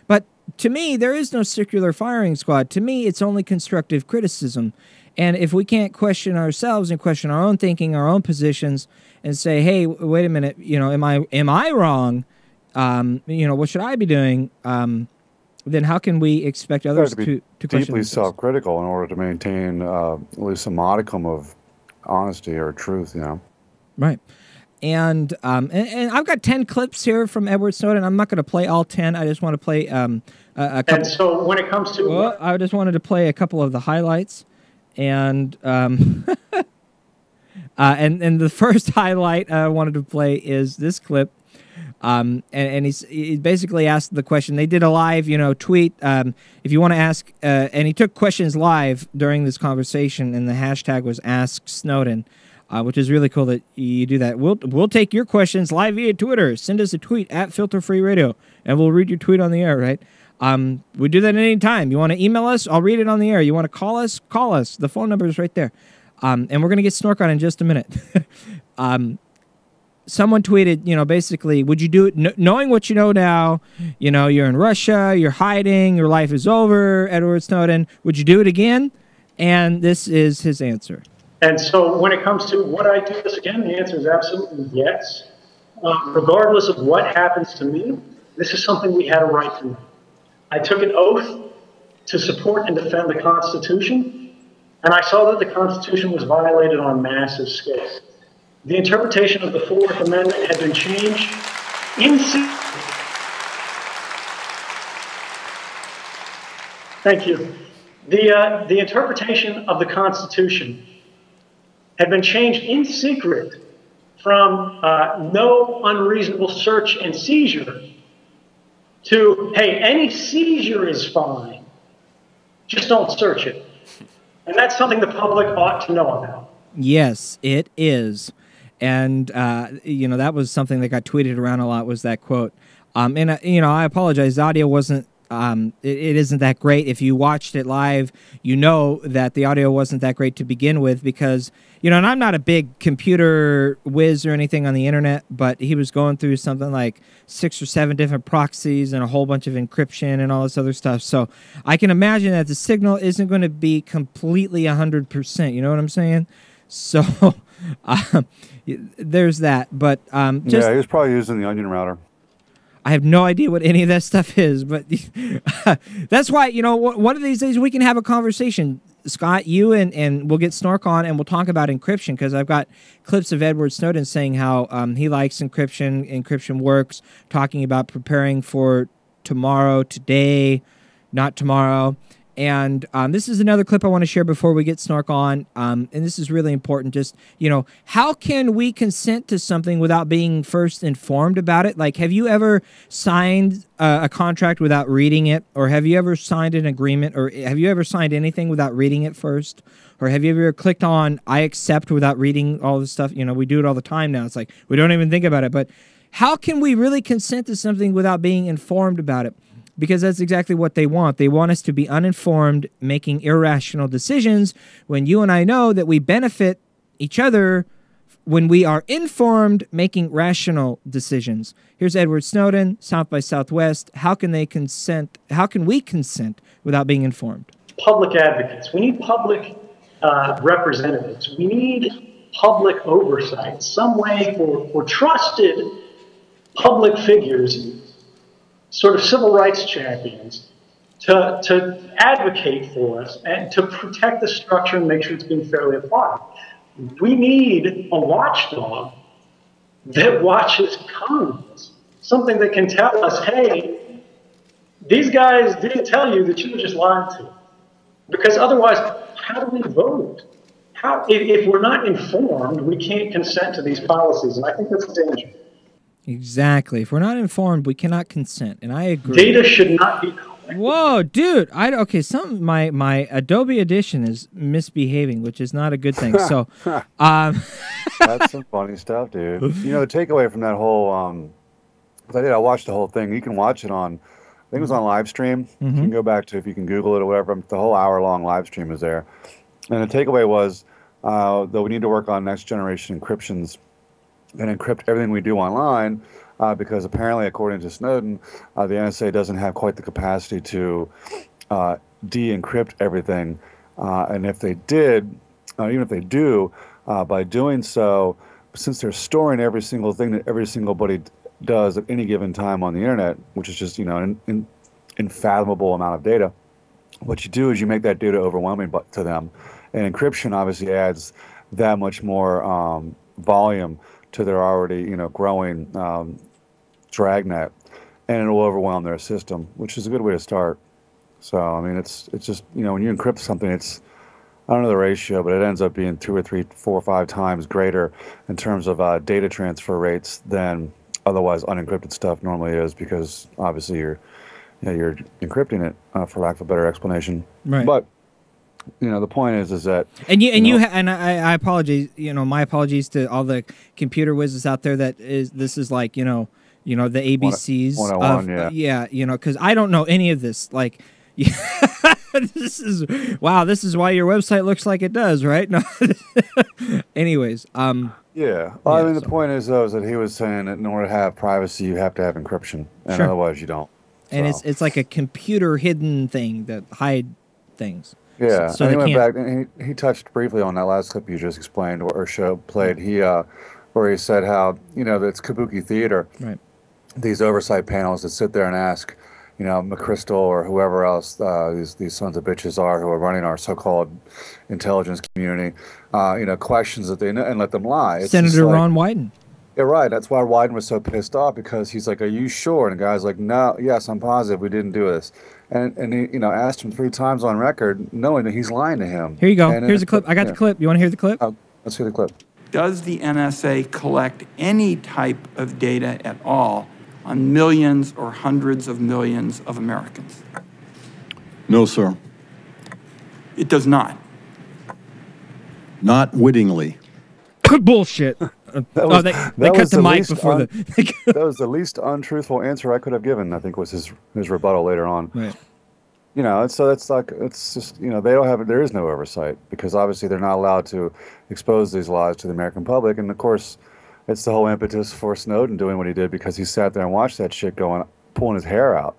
But to me, there is no circular firing squad. To me, it's only constructive criticism. And if we can't question ourselves and question our own thinking, our own positions, and say, "Hey, wait a minute, am I wrong? What should I be doing?" Then how can we expect others to question deeply themselves? self-critical in order to maintain at least a modicum of honesty or truth? Right. And I've got 10 clips here from Edward Snowden. I'm not going to play all 10. I just want to play a couple. And so when it comes to... I just wanted to play a couple of the highlights. And and the first highlight I wanted to play is this clip. And he basically asked the question. They did a live, tweet. If you want to ask, and he took questions live during this conversation, and the hashtag was Ask Snowden. Which is really cool that you do that. We'll take your questions live via Twitter. Send us a tweet at Filter Free Radio, and we'll read your tweet on the air, right? We do that at any time. You want to email us? I'll read it on the air. You want to call us? Call us. The phone number is right there. And we're going to get Snork on in just a minute. Someone tweeted, basically, would you do it knowing what you know now? You're in Russia, you're hiding, your life is over, Edward Snowden. Would you do it again? And this is his answer. And so when it comes to would I do this again, the answer is absolutely yes. Regardless of what happens to me, this is something we had a right to do. I took an oath to support and defend the Constitution, and I saw that the Constitution was violated on a massive scale. The interpretation of the Fourth Amendment had been changed in secret. Thank you. The interpretation of the Constitution had been changed in secret from no unreasonable search and seizure to, hey, any seizure is fine, just don't search it. And that's something the public ought to know about. Yes, it is. And, that was something that got tweeted around a lot, was that quote. I apologize, the audio wasn't, it isn't that great. If you watched it live, you know that the audio wasn't that great to begin with because, and I'm not a big computer whiz or anything on the internet, but he was going through something like 6 or 7 different proxies and a whole bunch of encryption and all this other stuff. So I can imagine that the signal isn't going to be completely 100%. You know what I'm saying? So there's that. But he was probably using the Onion router. I have no idea what any of that stuff is, but that's why, one of these days we can have a conversation, Scott, you and we'll get Snork on and we'll talk about encryption because I've got clips of Edward Snowden saying how he likes encryption, encryption works, talking about preparing for tomorrow, today, not tomorrow. And this is another clip I want to share before we get Snark on. And this is really important. Just, how can we consent to something without being first informed about it? Like, have you ever signed a contract without reading it? Or have you ever signed an agreement? Or have you ever signed anything without reading it first? Or have you ever clicked on I accept without reading all this stuff? We do it all the time now. It's like we don't even think about it. But how can we really consent to something without being informed about it? Because that's exactly what they want. They want us to be uninformed, making irrational decisions, when you and I know that we benefit each other when we are informed, making rational decisions. Here's Edward Snowden, South by Southwest. How can they consent? How can we consent without being informed? Public advocates. We need public representatives. We need public oversight, some way for trusted public figures, sort of civil rights champions, to advocate for us and to protect the structure and make sure it's being fairly applied. We need a watchdog that watches Congress, something that can tell us, hey, these guys didn't tell you that you were just lied to. Because otherwise, how do we vote? If we're not informed, we can't consent to these policies, and I think that's a danger. Exactly. If we're not informed, we cannot consent, and I agree. Data should not be collected. Whoa, dude! My Adobe Edition is misbehaving, which is not a good thing. So, that's some funny stuff, dude. The takeaway from that whole, I watched the whole thing. You can watch it on, I think it was on live stream. You can go back to, if you can Google it or whatever. The whole hour-long live stream is there, and the takeaway was that we need to work on next generation encryptions and encrypt everything we do online, because apparently, according to Snowden, the NSA doesn't have quite the capacity to de-encrypt everything. And if they did, even if they do, by doing so, since they're storing every single thing that every single buddy does at any given time on the internet, which is just an unfathomable amount of data, what you do is you make that data overwhelming to them. And encryption obviously adds that much more volume to their already, growing dragnet, and it'll overwhelm their system, which is a good way to start. So, I mean, it's just, when you encrypt something, it's, I don't know the ratio, but it ends up being 2 or 3, 4 or 5 times greater in terms of data transfer rates than otherwise unencrypted stuff normally is, because obviously you're encrypting it, for lack of a better explanation. Right. But the point is that I apologize. My apologies to all the computer whizzes out there. This is like the ABCs. 101, yeah. Because I don't know any of this. Like, this is why your website looks like it does, right? No. Anyways, yeah. Well, I mean, the point is though, is that he was saying that in order to have privacy, you have to have encryption, and otherwise you don't. And it's like a computer hidden thing that hide things. Yeah, so and he went back and he touched briefly on that last clip you just explained or played. Where he said how that it's kabuki theater. Right. These oversight panels that sit there and ask, McChrystal or whoever else these sons of bitches are who are running our so-called intelligence community, questions that they know and let them lie. It's Senator Ron Wyden. Yeah, right. That's why Wyden was so pissed off, because he's like, "Are you sure?" And the guy's like, "No, yes, I'm positive we didn't do this." And he asked him 3 times on record, knowing that he's lying to him. Here you go. Here's a clip. I got the clip. You want to hear the clip? Let's hear the clip. Does the NSA collect any type of data at all on millions or hundreds of millions of Americans? No, sir. It does not. Not wittingly. Bullshit. They cut the mic before that was the least untruthful answer I could have given, I think, was his rebuttal later on. Right. So it's like, it's just, there is no oversight, because obviously they're not allowed to expose these lies to the American public. And of course, it's the whole impetus for Snowden doing what he did, because he sat there and watched that shit pulling his hair out,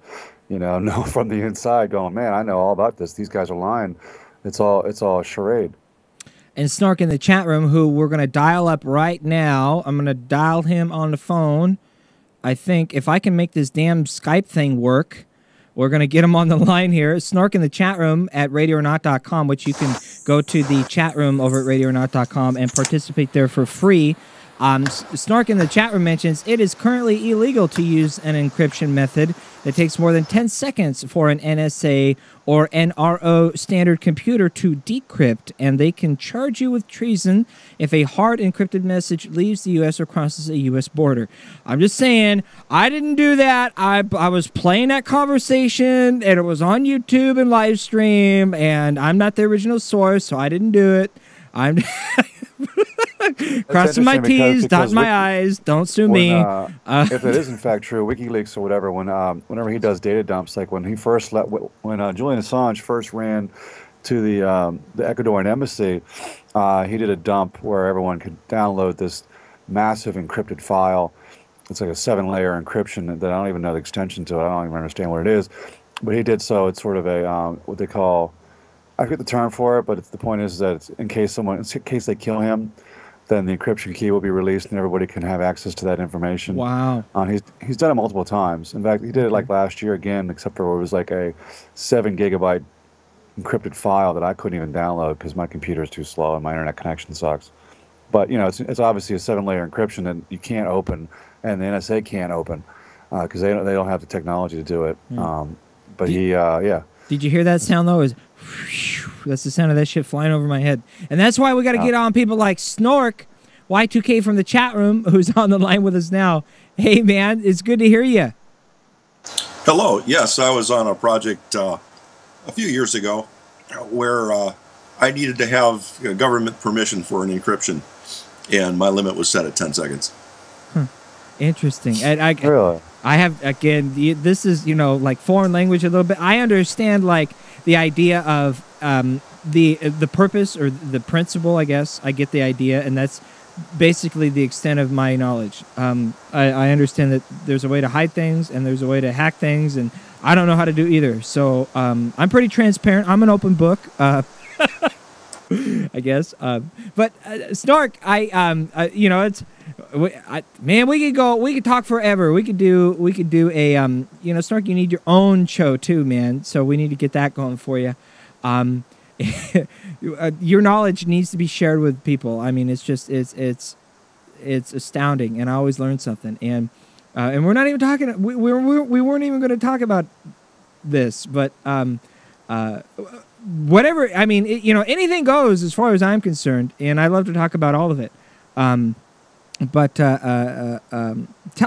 from the inside going, man, I know all about this. These guys are lying. It's all a charade. And Snark in the chat room, who we're going to dial up right now. I'm going to dial him on the phone. I think if I can make this damn Skype thing work, we're going to get him on the line here. Snark in the chat room at radioornot.com, which you can go to the chat room over at radioornot.com and participate there for free. Snark in the chat room mentions it is currently illegal to use an encryption method that takes more than 10 seconds for an NSA or NRO standard computer to decrypt, and they can charge you with treason if a hard encrypted message leaves the U.S. or crosses a U.S. border. I'm just saying, I didn't do that. I was playing that conversation, and it was on YouTube and live stream, and I'm not the original source, so I didn't do it. I'm crossing my T's, dotting my I's. Don't sue me. If it is in fact true, WikiLeaks or whatever, whenever he does data dumps, like when he first when Julian Assange first ran to the Ecuadorian embassy, he did a dump where everyone could download this massive encrypted file. It's like a 7-layer encryption that I don't even know the extension to it. I don't even understand what it is. But he did so. It's sort of a what they call, I forget the term for it, but the point is that it's in case they kill him, then the encryption key will be released and everybody can have access to that information. Wow. He's done it multiple times. In fact, he did it like last year again, except for it was like a 7 gigabyte encrypted file that I couldn't even download because my computer is too slow and my internet connection sucks. But, it's obviously a 7-layer encryption that you can't open and the NSA can't open because they don't have the technology to do it. But yeah. Did you hear that sound, though? That's the sound of that shit flying over my head. And that's why we got to get on people like Snork, Y2K from the chat room, who's on the line with us now. Hey, man, it's good to hear you. Hello. Yes, I was on a project a few years ago where I needed to have government permission for an encryption, and my limit was set at 10 seconds. Interesting. And really? I have, again, this is, like foreign language a little bit. I understand, like, the idea of the purpose or the principle, I guess. I get the idea, and that's basically the extent of my knowledge. I understand that there's a way to hide things, and there's a way to hack things, and I don't know how to do either. So I'm pretty transparent. I'm an open book, I guess. But Snark, it's... man, we could talk forever. We could do a Snark, you need your own show too, man. So we need to get that going for you. Your knowledge needs to be shared with people. I mean, it's astounding, and I always learn something. And we're not even talking. We weren't even going to talk about this, but whatever. I mean, anything goes as far as I'm concerned, and I love to talk about all of it. But tell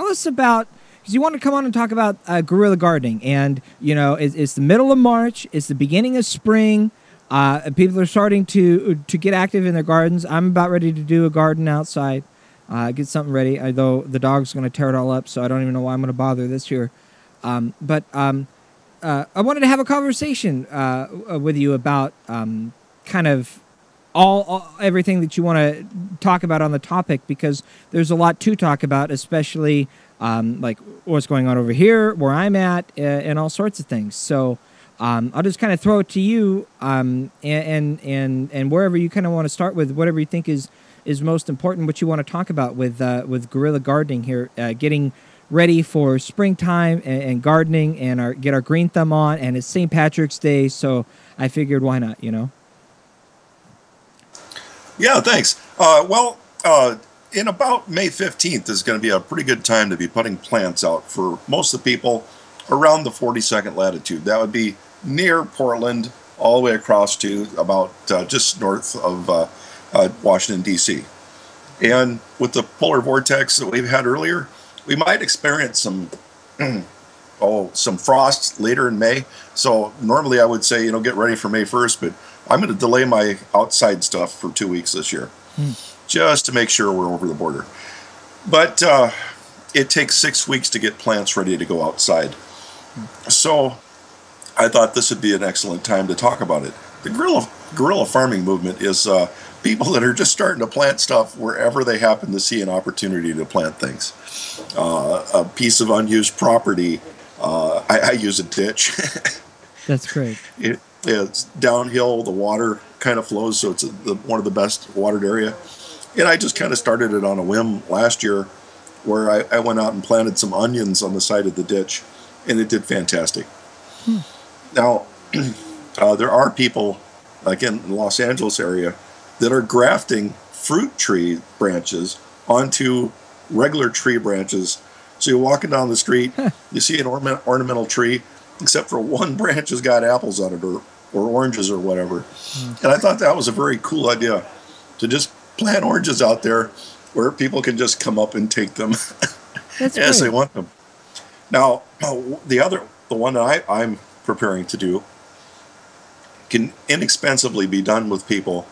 us about, because you want to come on and talk about guerrilla gardening, and it's the middle of March, it's the beginning of spring. People are starting to get active in their gardens. I'm about ready to do a garden outside, get something ready. Although the dog's going to tear it all up, so I don't even know why I'm going to bother this year. But I wanted to have a conversation with you about kind of everything that you want to talk about on the topic, because there's a lot to talk about, especially like what's going on over here, where I'm at, and all sorts of things. So I'll just kind of throw it to you, and wherever you kind of want to start with, whatever you think is most important, what you want to talk about with guerrilla gardening here, getting ready for springtime and gardening, and get our green thumb on, and it's St. Patrick's Day, so I figured why not, Yeah, thanks. In about May 15th is going to be a pretty good time to be putting plants out for most of the people around the 42nd latitude. That would be near Portland, all the way across to about just north of Washington, D.C. And with the polar vortex that we've had earlier, we might experience some frost later in May. So normally I would say, get ready for May 1st, but I'm going to delay my outside stuff for 2 weeks this year, just to make sure we're over the border. But it takes 6 weeks to get plants ready to go outside. So I thought this would be an excellent time to talk about it. The guerrilla farming movement is people that are just starting to plant stuff wherever they happen to see an opportunity to plant things. A piece of unused property. I use a ditch. That's great. It's downhill, the water kind of flows, so it's one of the best watered area. And I just kind of started it on a whim last year, where I went out and planted some onions on the side of the ditch, and it did fantastic. Now, there are people, like in the Los Angeles area, that are grafting fruit tree branches onto regular tree branches. So you're walking down the street, you see an ornamental tree, except for one branch has got apples on it or oranges or whatever. And I thought that was a very cool idea, to just plant oranges out there where people can just come up and take them as they want them. Now, the one that I'm preparing to do can inexpensively be done with people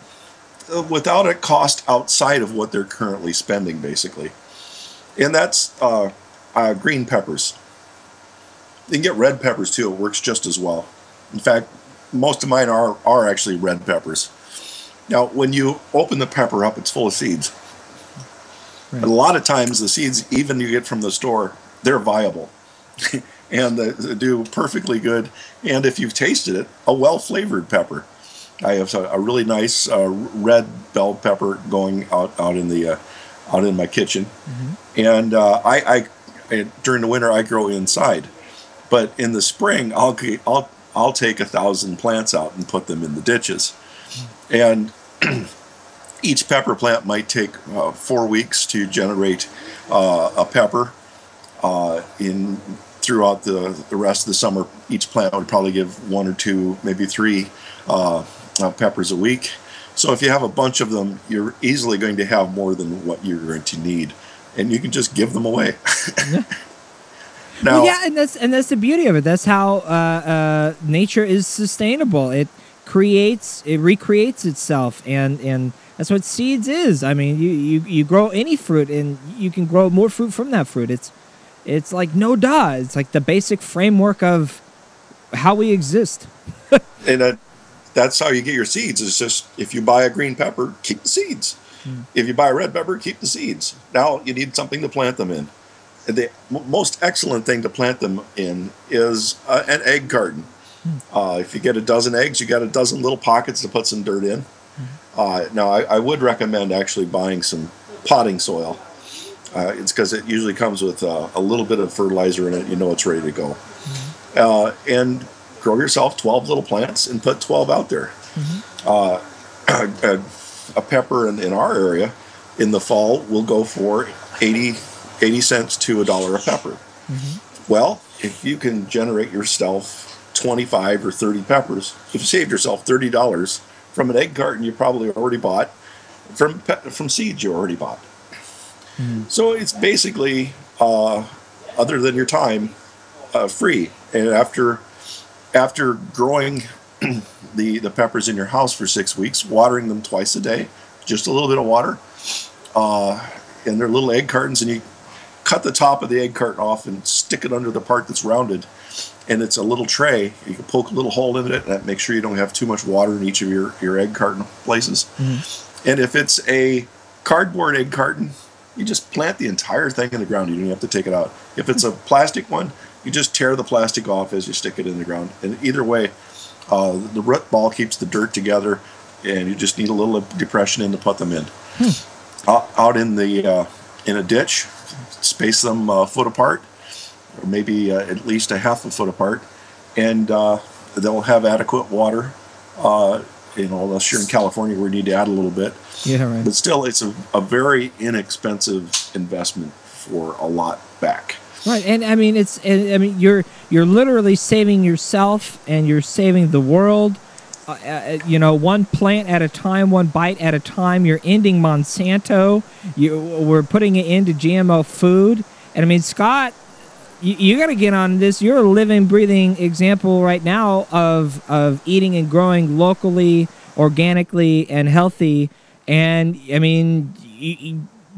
without a cost outside of what they're currently spending, basically. And that's green peppers. You can get red peppers too. It works just as well. In fact, most of mine are actually red peppers. Now, when you open the pepper up, it's full of seeds. Right. And a lot of times the seeds, even you get from the store, they're viable. And they do perfectly good. And if you've tasted it, a well-flavored pepper. I have a really nice red bell pepper going out in my kitchen. And I during the winter I grow inside, but in the spring I'll take 1,000 plants out and put them in the ditches. And each pepper plant might take 4 weeks to generate a pepper. Throughout the rest of the summer, each plant would probably give 1 or 2, maybe 3 peppers a week. So if you have a bunch of them, you're easily going to have more than what you're going to need, and you can just give them away. Now, well, yeah, and that's the beauty of it. That's how nature is sustainable. It recreates itself, and that's what seeds is. I mean, you grow any fruit, and you can grow more fruit from that fruit. It's like it's like the basic framework of how we exist. And that's how you get your seeds. It's just, if you buy a green pepper, keep the seeds. If you buy a red pepper, keep the seeds. Now you need something to plant them in. And the most excellent thing to plant them in is an egg garden. If you get a dozen eggs, you got a dozen little pockets to put some dirt in. Now I would recommend actually buying some potting soil. It's because it usually comes with a little bit of fertilizer in it. You know it's ready to go. And grow yourself 12 little plants and put 12 out there. A pepper in our area in the fall will go for 80 cents to $1 a pepper. Well, if you can generate yourself 25 or 30 peppers, you've saved yourself $30 from an egg carton you probably already bought, from seeds you already bought. So it's basically, other than your time, free. And after growing the peppers in your house for 6 weeks, watering them twice a day, just a little bit of water, and they're little egg cartons, and you cut the top of the egg carton off and stick it under the part that's rounded, and it's a little tray. You can poke a little hole in it, and that makes sure you don't have too much water in each of your egg carton places. And if it's a cardboard egg carton, you just plant the entire thing in the ground. You don't have to take it out. If it's a plastic one, you just tear the plastic off as you stick it in the ground. And either way, the root ball keeps the dirt together, and you just need a little depression in to put them in. Out in a ditch, space them a foot apart, or maybe at least a half a foot apart, and they'll have adequate water. Unless you're in California, where you need to add a little bit. Yeah, right. But still, it's a very inexpensive investment for a lot back. Right, and I mean you're literally saving yourself, and you're saving the world. One plant at a time, one bite at a time. You're ending Monsanto. We're putting it into GMO food, and I mean, Scott, you got to get on this. You're a living, breathing example right now of eating and growing locally, organically, and healthy. And I mean,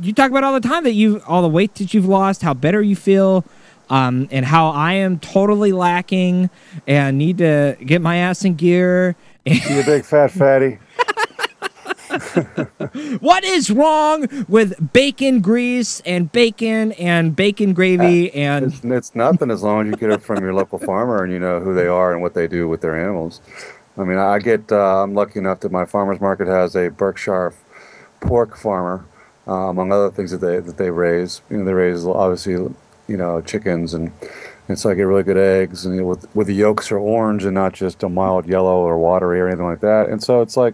you talk about all the time that all the weight that you've lost, how better you feel, and how I am totally lacking and need to get my ass in gear. You a big fat fatty. What is wrong with bacon grease and bacon gravy? And it's nothing as long as you get it from your local farmer and you know who they are and what they do with their animals. I mean, I'm lucky enough that my farmer's market has a Berkshire pork farmer, among other things that they raise. They raise obviously, chickens, and so I get really good eggs, and with the yolks are orange and not just a mild yellow or watery or anything like that. And so it's like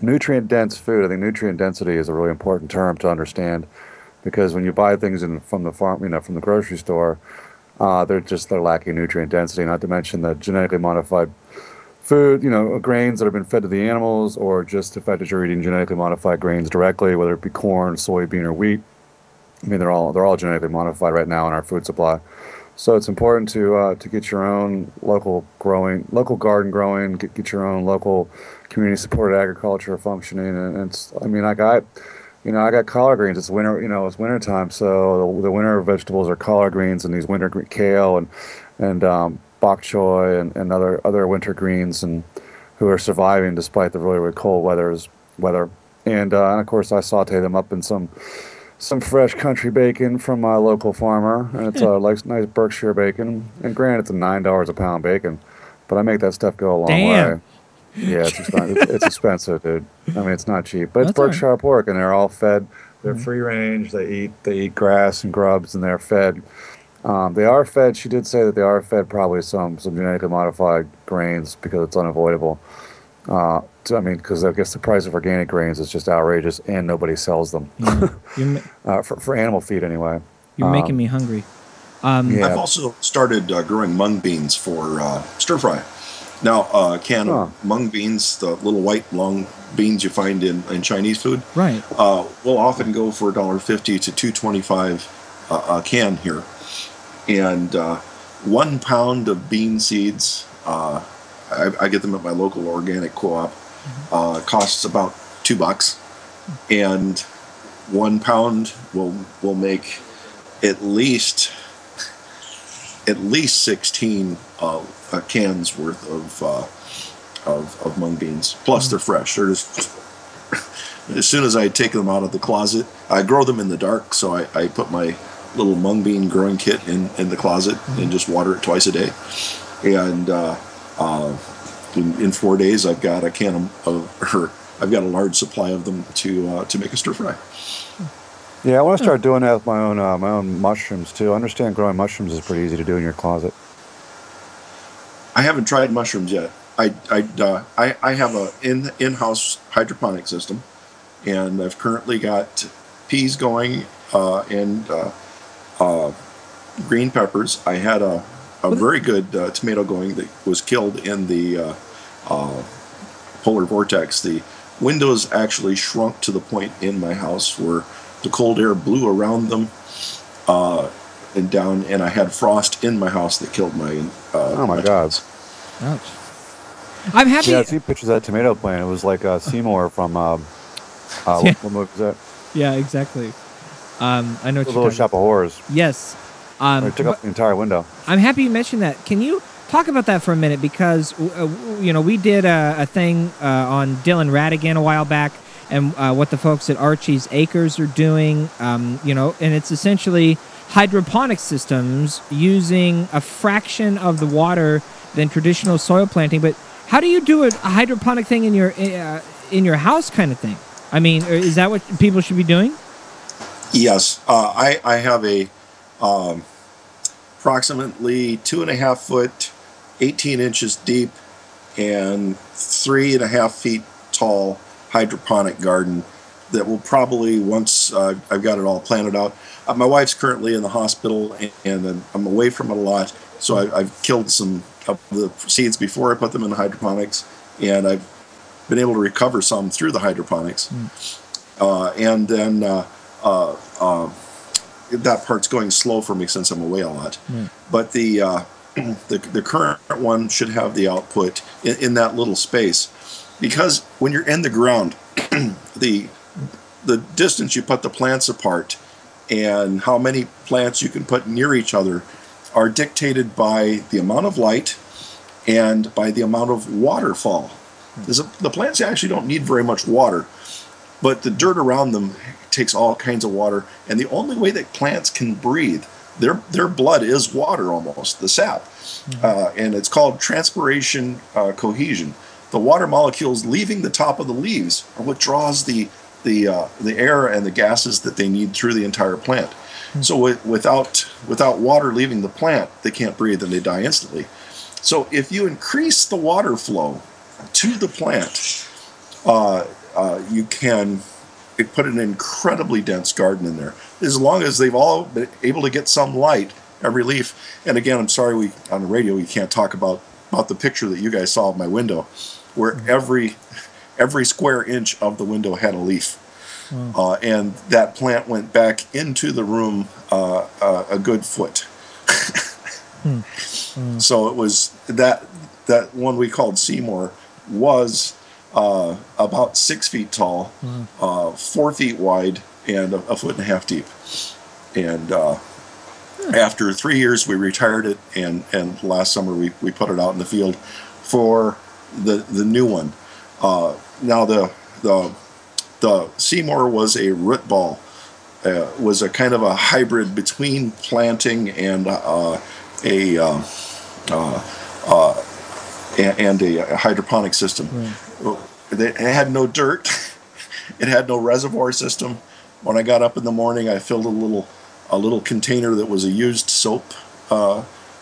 nutrient dense food. I think nutrient density is a really important term to understand. because when you buy things from the farm, from the grocery store, they're lacking nutrient density. Not to mention the genetically modified food, grains that have been fed to the animals, or just the fact that you're eating genetically modified grains directly, whether it be corn, soybean, or wheat. I mean, they're all genetically modified right now in our food supply. So it's important to get your own local garden growing, get your own local community supported agriculture functioning. And it's, I mean, I got collard greens. It's winter, it's winter time, so the winter vegetables are collard greens and these winter kale and bok choy and other winter greens, and who are surviving despite the really, really cold weather. And of course I saute them up in some fresh country bacon from my local farmer, and it's nice Berkshire bacon. And granted, it's $9 a pound bacon, but I make that stuff go a long way. Yeah, it's expensive, dude. I mean, it's not cheap, but it's Berkshire pork, and they're all fed. They're free range. They eat grass and grubs, and they're fed. They are fed. She did say that they are fed probably some genetically modified grains, because it's unavoidable. Because I guess the price of organic grains is just outrageous, and nobody sells them. For animal feed, anyway. You're making me hungry. I've also started growing mung beans for stir fry. Now, a can of mung beans, the little white long beans you find in Chinese food, right? Will often go for $1.50 to $2.25 a can here, and 1 pound of bean seeds. I get them at my local organic co-op. Costs about $2, and 1 pound will make at least 16 cans worth of mung beans. Plus, they're fresh. They're just as soon as I take them out of the closet, I grow them in the dark. So I put my little mung bean growing kit in the closet and just water it twice a day, and in 4 days, I've got I've got a large supply of them to make a stir fry. Yeah, I want to start doing that with my own mushrooms too. I understand growing mushrooms is pretty easy to do in your closet. I haven't tried mushrooms yet. I have a in-house hydroponic system, and I've currently got peas going and green peppers. I had a very good tomato going that was killed in the polar vortex. The windows actually shrunk to the point in my house where the cold air blew around them and down, and I had frost in my house that killed my oh my God. Ouch. I'm happy. Yeah, I see pictures of that tomato plant. It was like Seymour from what movie was that? Yeah, exactly. I know what Little Shop of Horrors. Yes. It took up the entire window. I'm happy you mentioned that. Can you talk about that for a minute? Because we did a thing on Dylan Radigan a while back, and what the folks at Archie's Acres are doing. And it's essentially hydroponic systems using a fraction of the water than traditional soil planting. But how do you do a hydroponic thing in your house, kind of thing? I mean, is that what people should be doing? Yes, I have a approximately 2.5 foot, 18 inches deep, and 3.5 feet tall hydroponic garden that will probably, once I've got it all planted out. My wife's currently in the hospital, and I'm away from it a lot, so I've killed some of the seeds before I put them in the hydroponics, and I've been able to recover some through the hydroponics. And then that part's going slow for me since I'm away a lot. But the current one should have the output in that little space, because when you're in the ground, the distance you put the plants apart and how many plants you can put near each other are dictated by the amount of light and by the amount of waterfall. The plants actually don't need very much water, but the dirt around them takes all kinds of water, and the only way that plants can breathe, their blood is water almost, the sap, and it's called transpiration cohesion. The water molecules leaving the top of the leaves are what draws the air and the gases that they need through the entire plant. So without water leaving the plant, they can't breathe and they die instantly. So if you increase the water flow to the plant, you can put an incredibly dense garden in there. As long as they've all been able to get some light, every leaf. And again, I'm sorry, on the radio we can't talk about the picture that you guys saw of my window, where every square inch of the window had a leaf. Wow. And that plant went back into the room a good foot. So it was that one we called Seymour was about 6 feet tall, 4 feet wide, and a foot and a half deep. And after 3 years, we retired it, and last summer we put it out in the field for the new one. Now the Seymour was a root ball, was a kind of a hybrid between planting and a hydroponic system. Right. It had no dirt. It had no reservoir system. When I got up in the morning, I filled a little container that was a used soap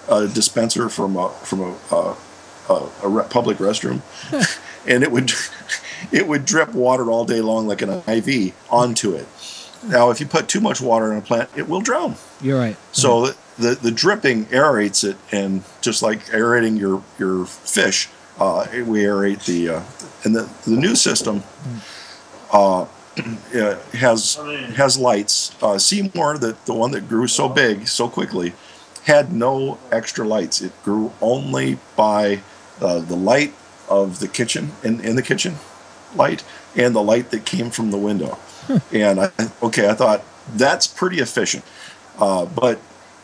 dispenser from a public restroom, and it would drip water all day long like an IV onto it. Now, if you put too much water in a plant, it will drown. You're right. So the dripping aerates it, and just like aerating your fish, we aerate and the new system has lights. Seymour, the one that grew so big so quickly, had no extra lights. It grew only by the light of the kitchen, in the kitchen light, and the light that came from the window. And I thought that's pretty efficient. But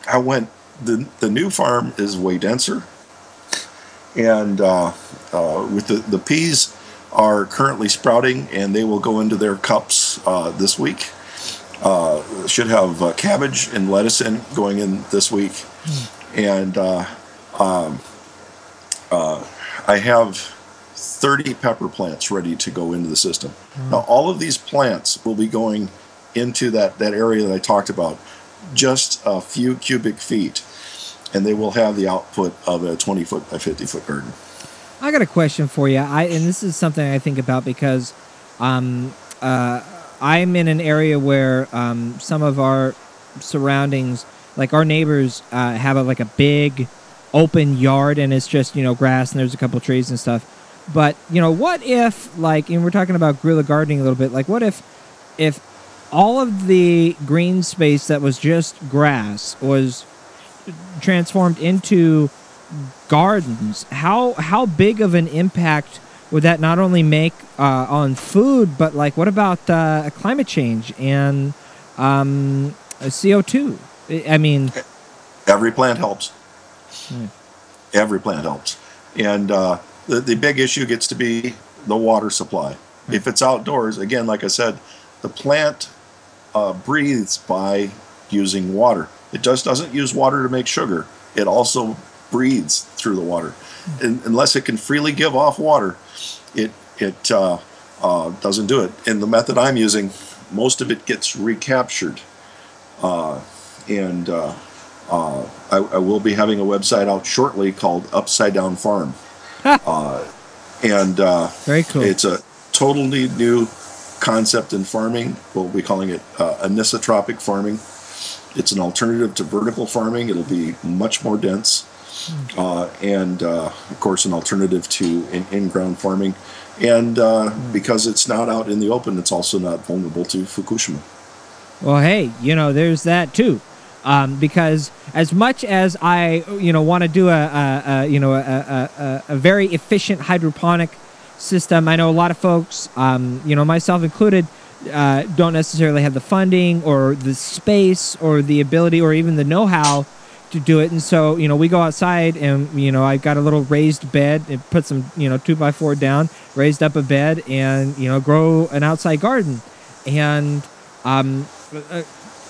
I went, the new farm is way denser, and with the peas are currently sprouting, and they will go into their cups this week. Should have cabbage and lettuce going in this week, and I have 30 pepper plants ready to go into the system. Now, all of these plants will be going into that area that I talked about, just a few cubic feet, and they will have the output of a 20-foot by 50-foot garden. I got a question for you, and this is something I think about because I'm in an area where some of our surroundings, like our neighbors, have a big open yard, and it's just grass, and there's a couple trees and stuff. But what if, and we're talking about guerrilla gardening a little bit, what if all of the green space that was just grass was transformed into gardens? How big of an impact would that not only make on food, but what about climate change and CO2? I mean, every plant helps. Every plant helps, and the big issue gets to be the water supply. If it's outdoors, again, like I said, the plant breathes by using water. It just doesn't use water to make sugar. It also breathes through the water. And unless it can freely give off water, it doesn't do it. And the method I'm using, most of it gets recaptured. I will be having a website out shortly called Upside Down Farm. Very cool. It's a totally new concept in farming. We'll be calling it anisotropic farming. It's an alternative to vertical farming. It'll be much more dense. And of course, an alternative to in-ground farming. And because it's not out in the open, it's also not vulnerable to Fukushima. Well, hey, there's that too. Because as much as I, want to do a very efficient hydroponic system, I know a lot of folks, myself included, don't necessarily have the funding or the space or the ability or even the know-how to do it. And so, we go outside and, I've got a little raised bed and put some, 2x4 down, raised up a bed and, grow an outside garden. And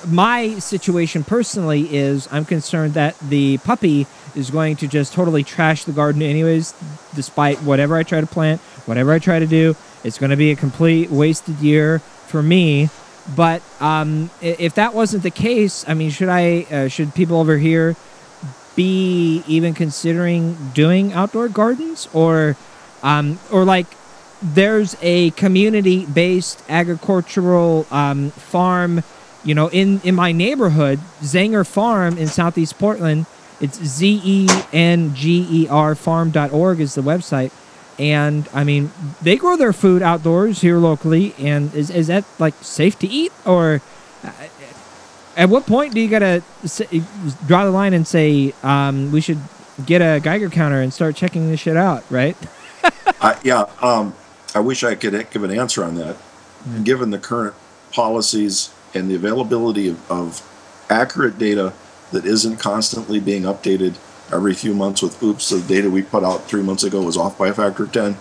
my situation personally is I'm concerned that the puppy is going to just totally trash the garden anyways, despite whatever I try to plant, whatever I try to do. It's going to be a complete wasted year for me. But if that wasn't the case, I mean, should people over here be even considering doing outdoor gardens, or there's a community-based agricultural farm, in my neighborhood, Zenger Farm in Southeast Portland. It's ZENGER farm.org is the website. And, I mean, they grow their food outdoors here locally. And is that, like, safe to eat? Or at what point do you got to draw the line and say, we should get a Geiger counter and start checking this shit out, right? I wish I could give an answer on that. Given the current policies and the availability of accurate data that isn't constantly being updated every few months with oops, the data we put out 3 months ago was off by a factor of 10,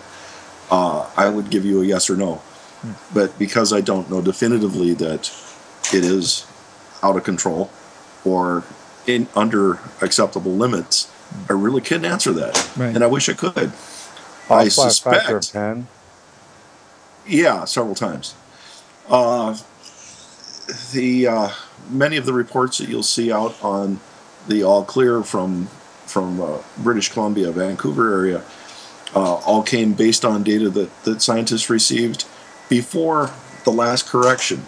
I would give you a yes or no. But because I don't know definitively that it is out of control or under acceptable limits, I really couldn't answer that. Right. And I wish I could. I suspect. Yeah, several times. Many of the reports that you'll see out on the all clear from British Columbia, Vancouver area, all came based on data that scientists received before the last correction.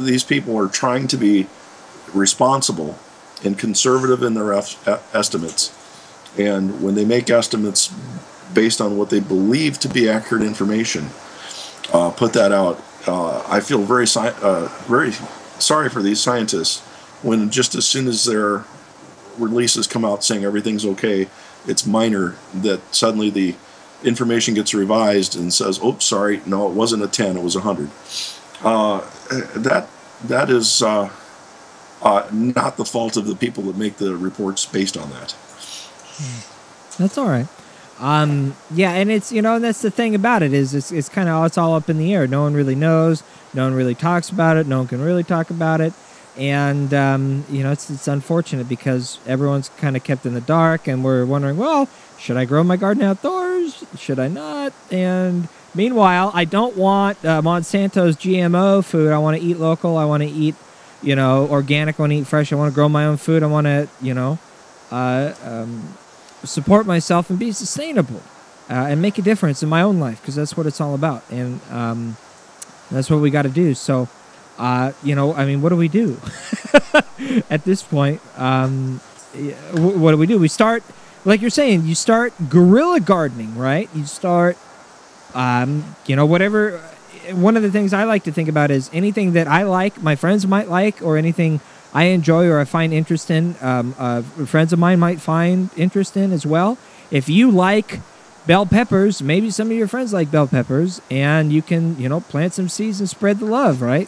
These people are trying to be responsible and conservative in their estimates. And when they make estimates based on what they believe to be accurate information, put that out. I feel very sorry for these scientists when just as soon as their releases come out saying everything's okay, it's minor that suddenly the information gets revised and says, "Oops, sorry, no, it wasn't a 10, it was 100." That is not the fault of the people that make the reports based on that. That's all right. Yeah, and it's, and that's the thing about it is it's kind of, it's all up in the air. No one really knows. No one really talks about it. No one can really talk about it. And, it's unfortunate because everyone's kind of kept in the dark and we're wondering, well, should I grow my garden outdoors? Should I not? And meanwhile, I don't want Monsanto's GMO food. I want to eat local. I want to eat, organic. I want to eat fresh. I want to grow my own food. I want to, support myself and be sustainable and make a difference in my own life because that's what it's all about. And that's what we got to do. So, what do we do at this point? What do? We start, like you're saying, you start guerrilla gardening, right? You start, whatever. One of the things I like to think about is anything that I like, my friends might like, or anything I enjoy or I find interest in, friends of mine might find interest in as well. If you like bell peppers, maybe some of your friends like bell peppers, and you can, plant some seeds and spread the love, right?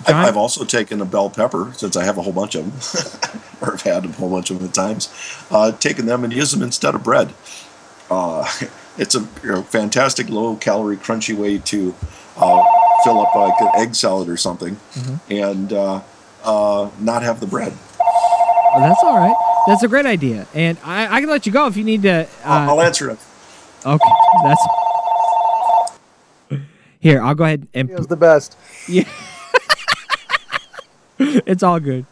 John? I've also taken a bell pepper, since I have a whole bunch of them, or I've had a whole bunch of them at times, taken them and used them instead of bread. It's a fantastic low-calorie, crunchy way to fill up like an egg salad or something, and not have the bread. Well, that's all right. That's a great idea, and I can let you go if you need to. I'll answer it. Okay, that's here. I'll go ahead and. It was the best. Yeah. It's all good.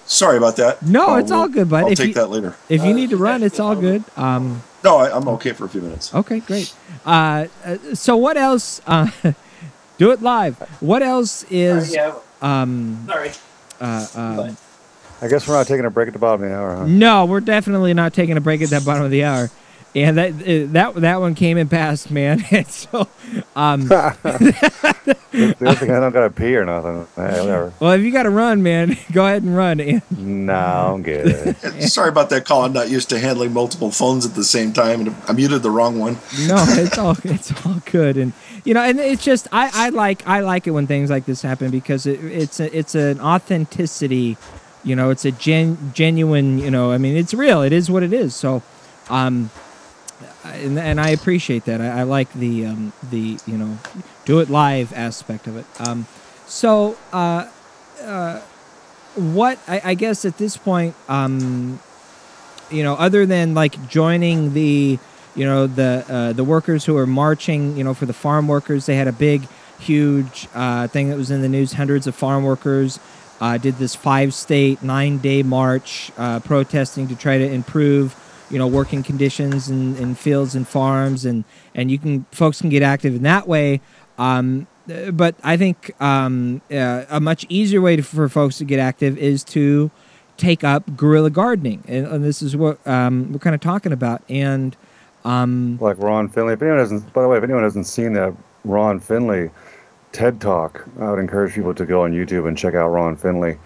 Sorry about that. No, it's all good, bud. I'll take that later. If you need to run, it's all good. No, I'm okay for a few minutes. Okay, great. So what else? Do it live. What else is? Sorry. I guess we're not taking a break at the bottom of the hour, huh? No, we're definitely not taking a break at the bottom of the hour. And that one came and passed, man. And so, the other thing, I don't gotta pee or nothing. Hey, whatever. Well, if you gotta run, man, go ahead and run. No, I'm good. Sorry about that call. I'm not used to handling multiple phones at the same time, and I muted the wrong one. No, it's all good, and and it's just I like it when things like this happen because it's an authenticity, it's a genuine, it's real. It is what it is. So, and I appreciate that. I like the do it live aspect of it. What I guess at this point, other than like joining the workers who are marching, for the farm workers, they had a big, huge thing that was in the news. Hundreds of farm workers did this 5-state, 9-day march protesting to try to improve working conditions in fields and farms, and folks can get active in that way. But I think a much easier way for folks to get active is to take up guerrilla gardening, and this is what we're kind of talking about. And like Ron Finley. If anyone hasn't seen that Ron Finley TED Talk, I would encourage people to go on YouTube and check out Ron Finley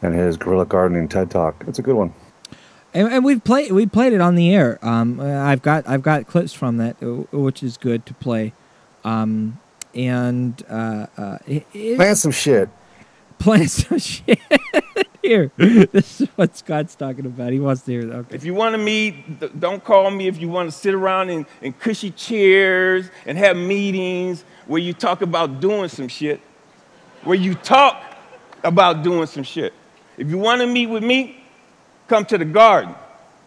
and his guerrilla gardening TED Talk. It's a good one. And we played it on the air. I've got clips from that, which is good to play. Plant some shit. Plant some shit. Here, this is what Scott's talking about. He wants to hear that. Okay. If you want to meet, don't call me. If you want to sit around in cushy chairs and have meetings where you talk about doing some shit, If you want to meet with me, come to the garden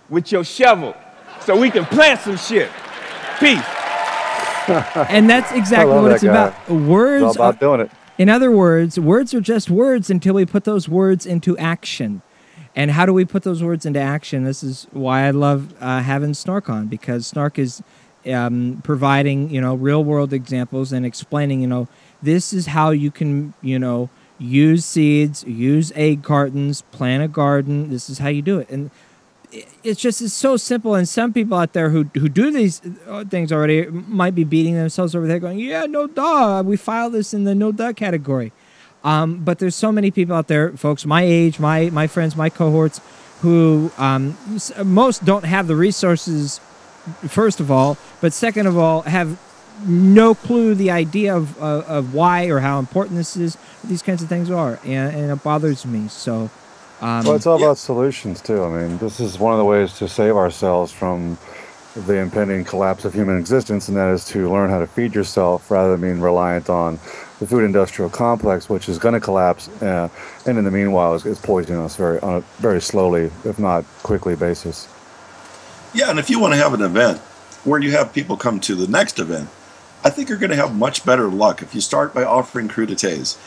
with your shovel so we can plant some shit. Peace. And that's exactly what it's about. Words. It's all about doing it. In other words, words are just words until we put those words into action. And how do we put those words into action? This is why I love having Snark on, because Snark is providing, real world examples and explaining, this is how you can, use seeds, use egg cartons, plant a garden. This is how you do it. And it's so simple. And some people out there who do these things already might be beating themselves over there going, yeah, no duh. We file this in the no duh category. But there's so many people out there, folks my age, my friends, my cohorts, who most don't have the resources, first of all, but second of all, have no clue the idea of why or how important this is. These kinds of things are, and it bothers me. So, well, it's all about solutions too. I mean, this is one of the ways to save ourselves from the impending collapse of human existence, and that is to learn how to feed yourself rather than being reliant on the food industrial complex, which is going to collapse, and in the meanwhile is poisoning us on a very slowly, if not quickly, basis. Yeah, and if you want to have an event where you have people come to the next event, I think you're going to have much better luck if you start by offering crudités.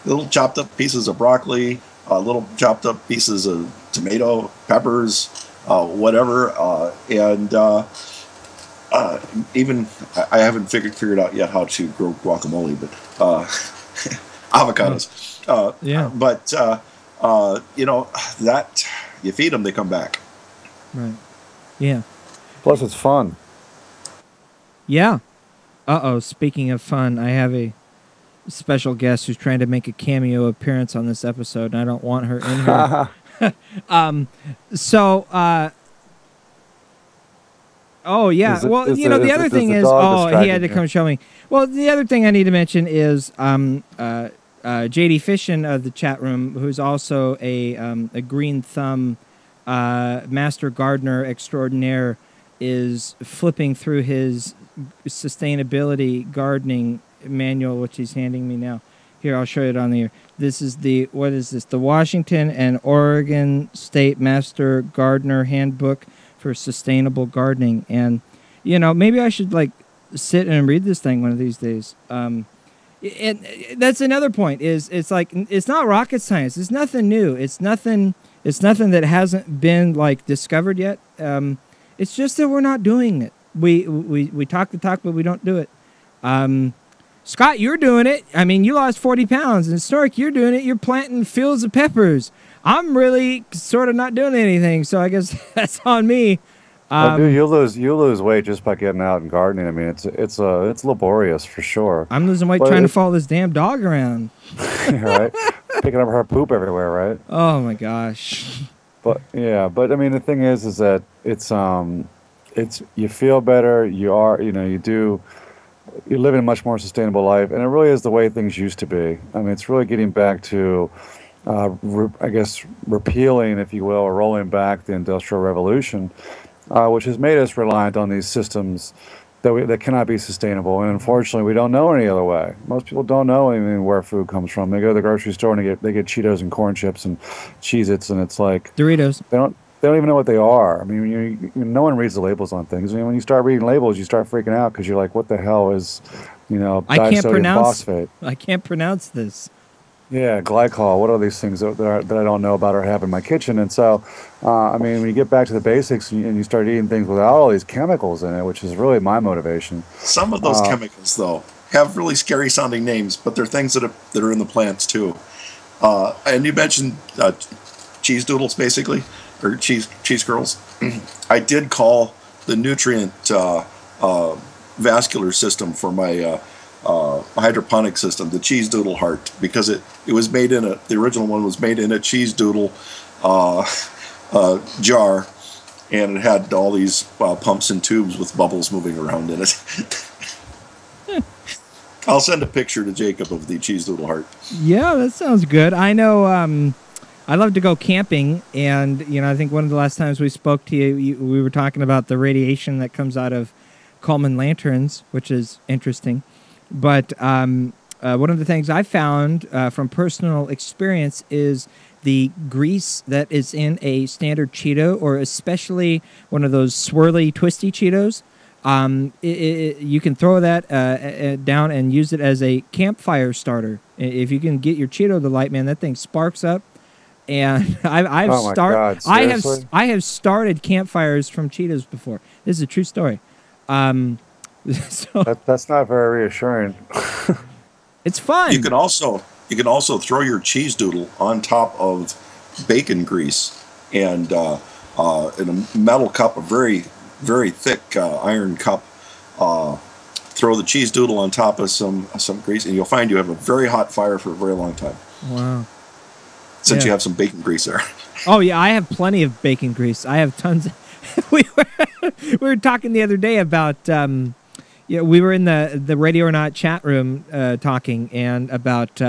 Little chopped up pieces of broccoli, little chopped up pieces of tomato, peppers, whatever, and even I haven't figured out yet how to grow guacamole, but avocados. Yeah. But that you feed them, they come back. Right. Yeah. Plus, it's fun. Yeah. Uh-oh, speaking of fun, I have a special guest who's trying to make a cameo appearance on this episode, and I don't want her in here. Oh, yeah. The other thing is, he had to come show me. Well, the other thing I need to mention is J.D. Fishin of the chat room, who's also a green thumb master gardener extraordinaire, is flipping through his sustainability gardening manual, which he's handing me now. Here, I'll show you it on the air. This is the Washington and Oregon State Master Gardener Handbook for Sustainable Gardening. And, maybe I should, sit and read this thing one of these days. That's another point, it's not rocket science. It's nothing new. It's nothing that hasn't been, discovered yet. It's just that we're not doing it. We talk the talk, but we don't do it. Scott, you're doing it. I mean, you lost 40 pounds. And Snork, you're doing it. You're planting fields of peppers. I'm really sort of not doing anything, so I guess that's on me. Dude, you'll lose weight just by getting out and gardening. I mean, it's laborious for sure. I'm losing weight trying to follow this damn dog around. Right? Picking up her poop everywhere, right? Oh my gosh. But I mean, the thing is that it's you feel better. You live in a much more sustainable life, and it really is the way things used to be. I mean, it's really getting back to, repealing, if you will, or rolling back the Industrial Revolution, which has made us reliant on these systems that cannot be sustainable. And unfortunately, we don't know any other way. Most people don't know anything where food comes from. They go to the grocery store and they get Cheetos and corn chips and Cheez-Its, and it's like Doritos. They don't even know what they are. I mean, no one reads the labels on things. I mean, when you start reading labels, you start freaking out because you're like, what the hell is, I can't disodium phosphate? I can't pronounce this. Yeah, glycol. What are these things that I don't know about or have in my kitchen? And so, I mean, when you get back to the basics and you start eating things without all these chemicals in it, which is really my motivation. Some of those chemicals, though, have really scary sounding names, but they're things that are in the plants too. And you mentioned cheese doodles, basically, or cheese curls. I did call the nutrient vascular system for my hydroponic system the cheese doodle heart, because it was made in the original one was made in a cheese doodle jar, and it had all these pumps and tubes with bubbles moving around in it. I'll send a picture to Jacob of the cheese doodle heart. Yeah, that sounds good. I know I love to go camping, and I think one of the last times we spoke to you, we were talking about the radiation that comes out of Coleman lanterns, which is interesting. But one of the things I found from personal experience is the grease that is in a standard Cheeto, or especially one of those swirly, twisty Cheetos. You can throw that down and use it as a campfire starter. If you can get your Cheeto to light, man, that thing sparks up. And I have started campfires from Cheetos before. This is a true story. So that's not very reassuring. It's fun. You can also throw your cheese doodle on top of bacon grease, and in a metal cup, a very, very thick iron cup. Throw the cheese doodle on top of some grease, and you'll find you have a very hot fire for a very long time. Wow. Since you have some bacon grease there. Oh yeah, I have plenty of bacon grease. I have tons. We were talking the other day about we were in the Radio or Not chat room talking and about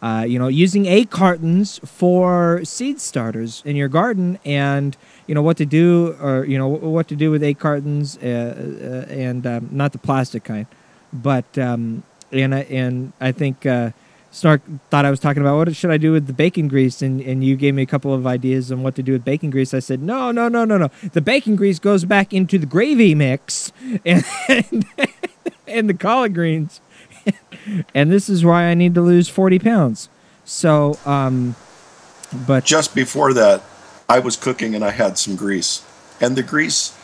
using egg cartons for seed starters in your garden, and what to do, or what to do with egg cartons, and not the plastic kind, but and I think Snark thought I was talking about what should I do with the bacon grease, and you gave me a couple of ideas on what to do with bacon grease. I said, no. The bacon grease goes back into the gravy mix and the collard greens. And this is why I need to lose 40 pounds. So, but just before that, I was cooking and I had some grease, and the grease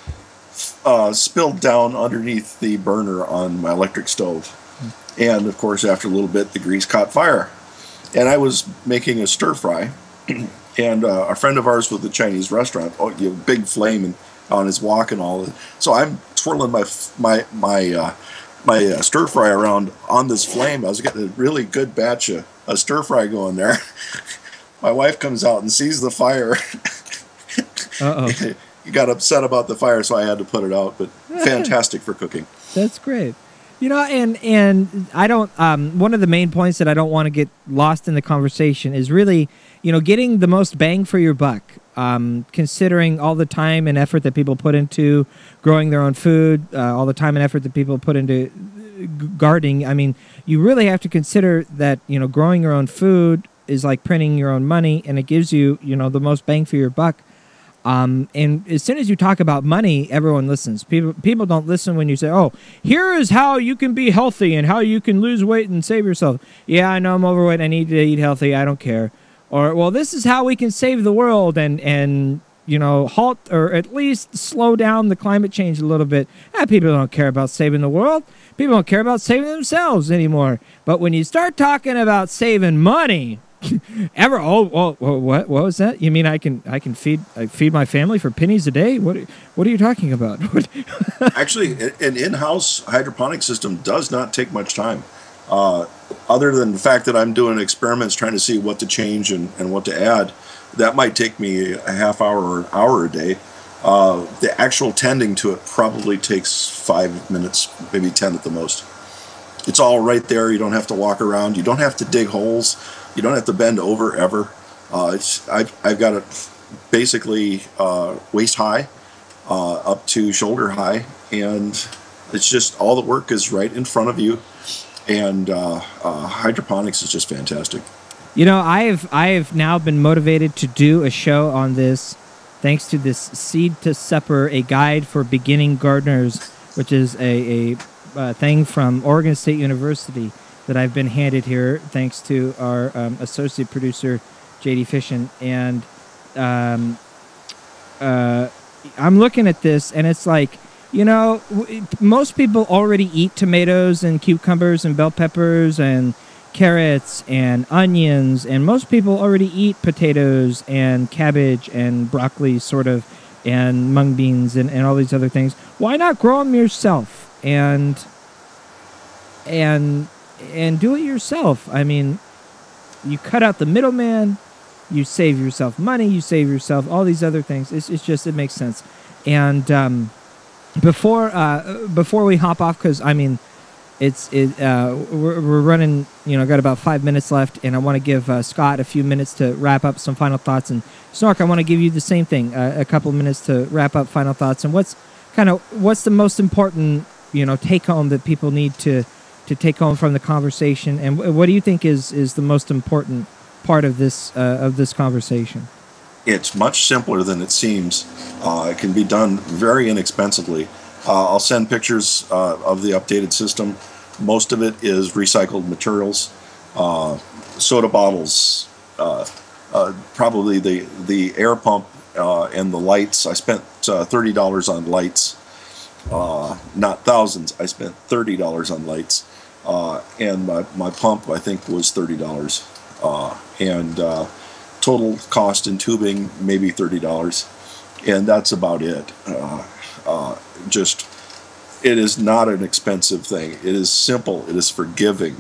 spilled down underneath the burner on my electric stove. And, of course, after a little bit, the grease caught fire. And I was making a stir-fry, and a friend of ours with the Chinese restaurant, big flame on his wok and all. So I'm twirling my stir-fry around on this flame. I was getting a really good batch of stir-fry going there. My wife comes out and sees the fire. Uh-oh. He got upset about the fire, so I had to put it out. But fantastic for cooking. That's great. And I don't, one of the main points that I don't want to get lost in the conversation is really, getting the most bang for your buck, considering all the time and effort that people put into growing their own food, all the time and effort that people put into gardening. I mean, you really have to consider that, growing your own food is like printing your own money, and it gives you, the most bang for your buck. And as soon as you talk about money, everyone listens. People don't listen when you say, oh, here is how you can be healthy and how you can lose weight and save yourself. Yeah, I know I'm overweight. I need to eat healthy. I don't care. Or, well, this is how we can save the world and halt or at least slow down the climate change a little bit. People don't care about saving the world. People don't care about saving themselves anymore. But when you start talking about saving money... what was that? You mean I can feed my family for pennies a day? What are you talking about? Actually, an in-house hydroponic system does not take much time, other than the fact that I'm doing experiments trying to see what to change and what to add. That might take me a half hour or an hour a day. The actual tending to it probably takes 5 minutes, maybe 10 at the most. It's all right there. You don't have to walk around. You don't have to dig holes. You don't have to bend over ever. I've got it basically waist high up to shoulder high, and it's just all the work is right in front of you. And hydroponics is just fantastic. I've now been motivated to do a show on this, thanks to this Seed to Supper, a guide for beginning gardeners, which is a thing from Oregon State University. that I've been handed here, thanks to our associate producer, J.D. Fishin. And I'm looking at this, and it's like, you know, most people already eat tomatoes and cucumbers and bell peppers and carrots and onions, and most people already eat potatoes and cabbage and broccoli, sort of, and mung beans and all these other things. Why not grow them yourself and do it yourself? I mean, you cut out the middleman, you save yourself money, you save yourself all these other things. It's just, it makes sense. And before we hop off, because I mean, we're running, you know, got about 5 minutes left, and I want to give Scott a few minutes to wrap up some final thoughts. And Snark, I want to give you the same thing, a couple of minutes to wrap up final thoughts. And what's the most important, you know, take home that people need to take home from the conversation? And what do you think is the most important part of this conversation? It's much simpler than it seems. It can be done very inexpensively. I'll send pictures of the updated system. Most of it is recycled materials. Soda bottles, probably the air pump and the lights. I spent $30 on lights. Not thousands. I spent $30 on lights. And my pump, I think, was $30. And total cost in tubing, maybe $30. And that's about it. It is not an expensive thing. It is simple. It is forgiving.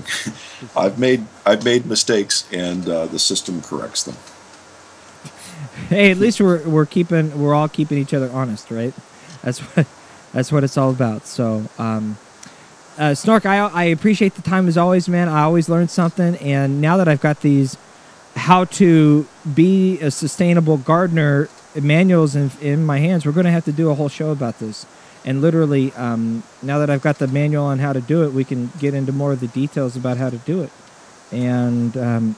I've made mistakes, and the system corrects them. Hey, at least we're all keeping each other honest, right? That's what it's all about. So, Snark, I appreciate the time as always, man. I always learn something, and now that I've got these how to be a sustainable gardener manuals in my hands, we're going to have to do a whole show about this. And literally, now that I've got the manual on how to do it, we can get into more of the details about how to do it. And I'm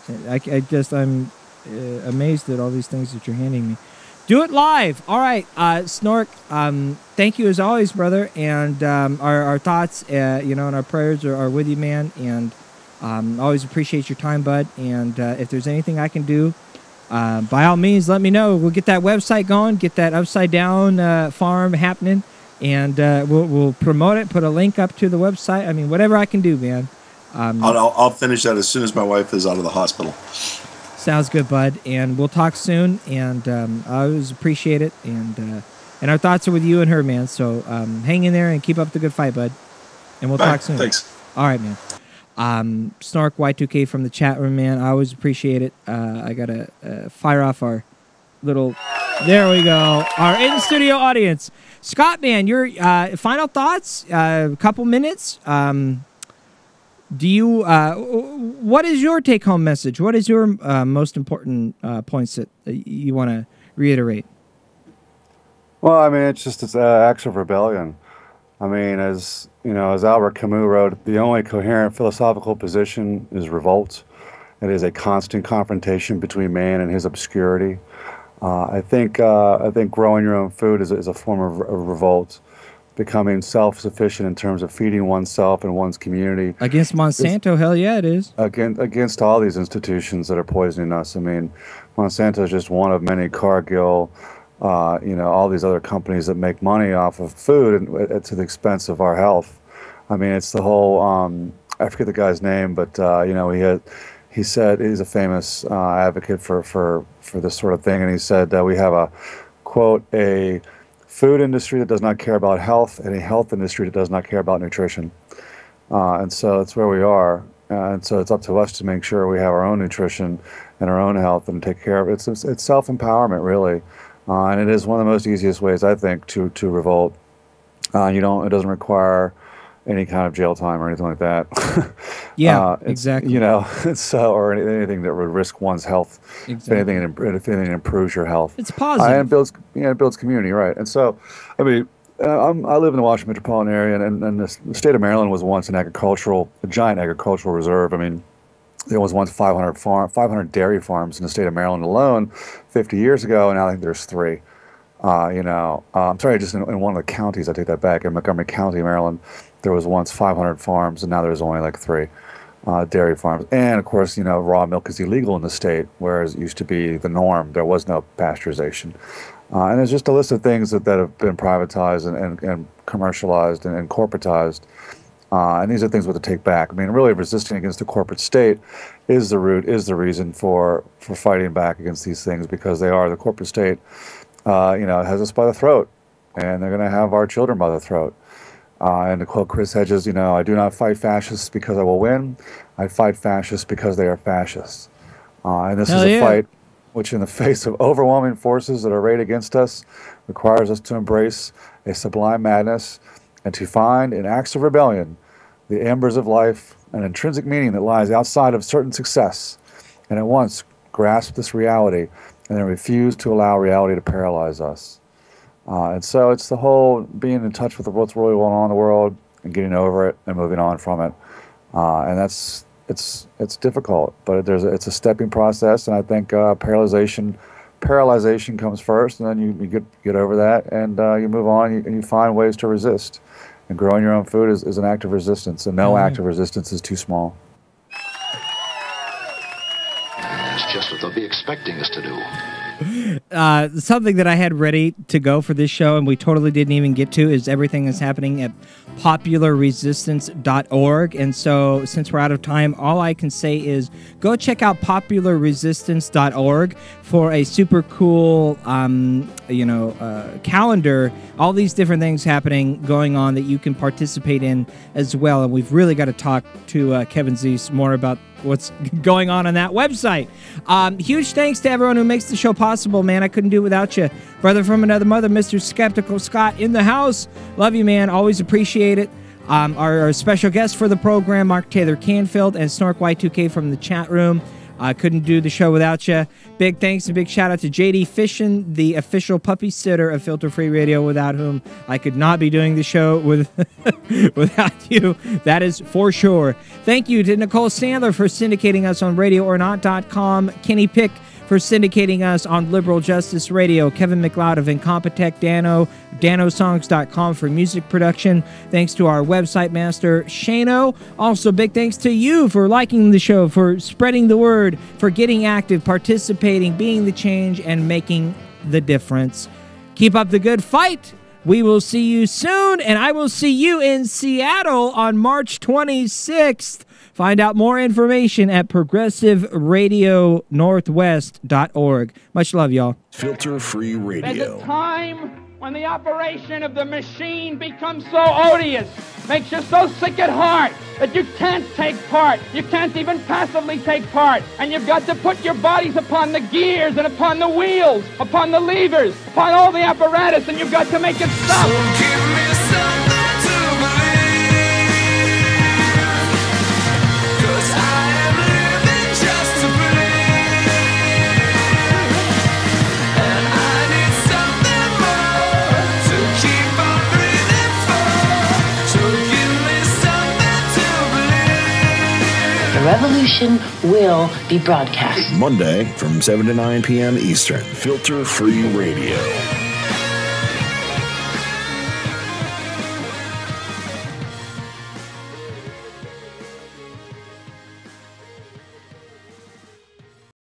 amazed at all these things that you're handing me. Do it live. All right, Snork, thank you as always, brother. And our thoughts, and our prayers are with you, man. And always appreciate your time, bud. And if there's anything I can do, by all means, let me know. We'll get that website going, get that upside down farm happening. And we'll promote it, put a link up to the website. I mean, whatever I can do, man. I'll finish that as soon as my wife is out of the hospital. Sounds good, bud. And we'll talk soon. And I always appreciate it. And our thoughts are with you and her, man. So hang in there and keep up the good fight, bud. And we'll talk soon. Thanks. All right, man. Snark Y2K from the chat room, man. I always appreciate it. I got to fire off our little... There we go. Our in-studio audience. Scott, man, your final thoughts? A couple minutes. What is your take-home message? What is your most important points that you want to reiterate? Well, I mean, it's acts of rebellion. I mean, as Albert Camus wrote, the only coherent philosophical position is revolt. It is a constant confrontation between man and his obscurity. I think growing your own food is a form of revolt, becoming self-sufficient in terms of feeding oneself and one's community. Against Monsanto, hell yeah, it is. Against all these institutions that are poisoning us. I mean, Monsanto is just one of many. Cargill, all these other companies that make money off of food and to the expense of our health. I mean, it's the whole. I forget the guy's name, but he said he's a famous advocate for this sort of thing, and he said we have a food industry that does not care about health and a health industry that does not care about nutrition, and so that's where we are, and so it's up to us to make sure we have our own nutrition and our own health and take care of it. It's self-empowerment, really, and it is one of the most easiest ways, I think, to revolt. It doesn't require any kind of jail time or anything like that. Yeah, exactly. Or anything that would risk one's health. Exactly. If anything improves your health. It's positive. And it builds community, right? And so, I mean, I live in the Washington metropolitan area, and the state of Maryland was once a giant agricultural reserve. I mean, there was once 500 dairy farms in the state of Maryland alone 50 years ago, and now I think there's 3. I'm sorry, just in one of the counties, I take that back, in Montgomery County, Maryland, there was once 500 farms, and now there's only like 3. dairy farms. And, of course, raw milk is illegal in the state, whereas it used to be the norm. There was no pasteurization. And there's just a list of things that have been privatized and commercialized and corporatized. And these are things we have to take back. I mean, really resisting against the corporate state is the reason for fighting back against these things, because the corporate state, has us by the throat, and they're going to have our children by the throat. And to quote Chris Hedges, I do not fight fascists because I will win. I fight fascists because they are fascists. And this is a fight which, in the face of overwhelming forces that are arrayed against us, requires us to embrace a sublime madness and to find in acts of rebellion the embers of life, an intrinsic meaning that lies outside of certain success, and at once grasp this reality and then refuse to allow reality to paralyze us. And so it's the whole being in touch with what's really going on in the world and getting over it and moving on from it. And it's difficult, but it's a stepping process. And I think paralyzation comes first, and then you get over that, and you move on, and you find ways to resist. And growing your own food is an act of resistance, and no act of resistance is too small. That's just what they'll be expecting us to do. Something that I had ready to go for this show and we totally didn't even get to is everything that's happening at popularresistance.org. And so since we're out of time, all I can say is go check out popularresistance.org for a super cool, calendar, all these different things going on that you can participate in as well. And we've really got to talk to Kevin Zeese more about what's going on that website. Huge thanks to everyone who makes the show possible, man. I couldn't do it without you. Brother from another mother, Mr. Skeptical Scott in the house. Love you, man. Always appreciate it. Our special guest for the program, Mark Taylor Canfield, and Snork Y2K from the chat room. I couldn't do the show without you. Big thanks and big shout out to JD Fishin, the official puppy sitter of Filter Free Radio, without whom I could not be doing the show without you. That is for sure. Thank you to Nicole Sandler for syndicating us on RadioOrNot.com, Kenny Pick for syndicating us on Liberal Justice Radio, Kevin McLeod of Incompetech, danosongs.com for music production. Thanks to our website master, Shano. Also, big thanks to you for liking the show, for spreading the word, for getting active, participating, being the change, and making the difference. Keep up the good fight. We will see you soon, and I will see you in Seattle on March 26th. Find out more information at progressiveradionorthwest.org. Much love, y'all. Filter Free Radio. There's a time when the operation of the machine becomes so odious, makes you so sick at heart that you can't take part. You can't even passively take part. And you've got to put your bodies upon the gears and upon the wheels, upon the levers, upon all the apparatus, and you've got to make it stop. So give me something to believe, 'cause I am living just to believe, and I need something more to keep on breathing for. So give me something to believe. The revolution will be broadcast Monday from 7 to 9 p.m. Eastern. Filter Free Radio.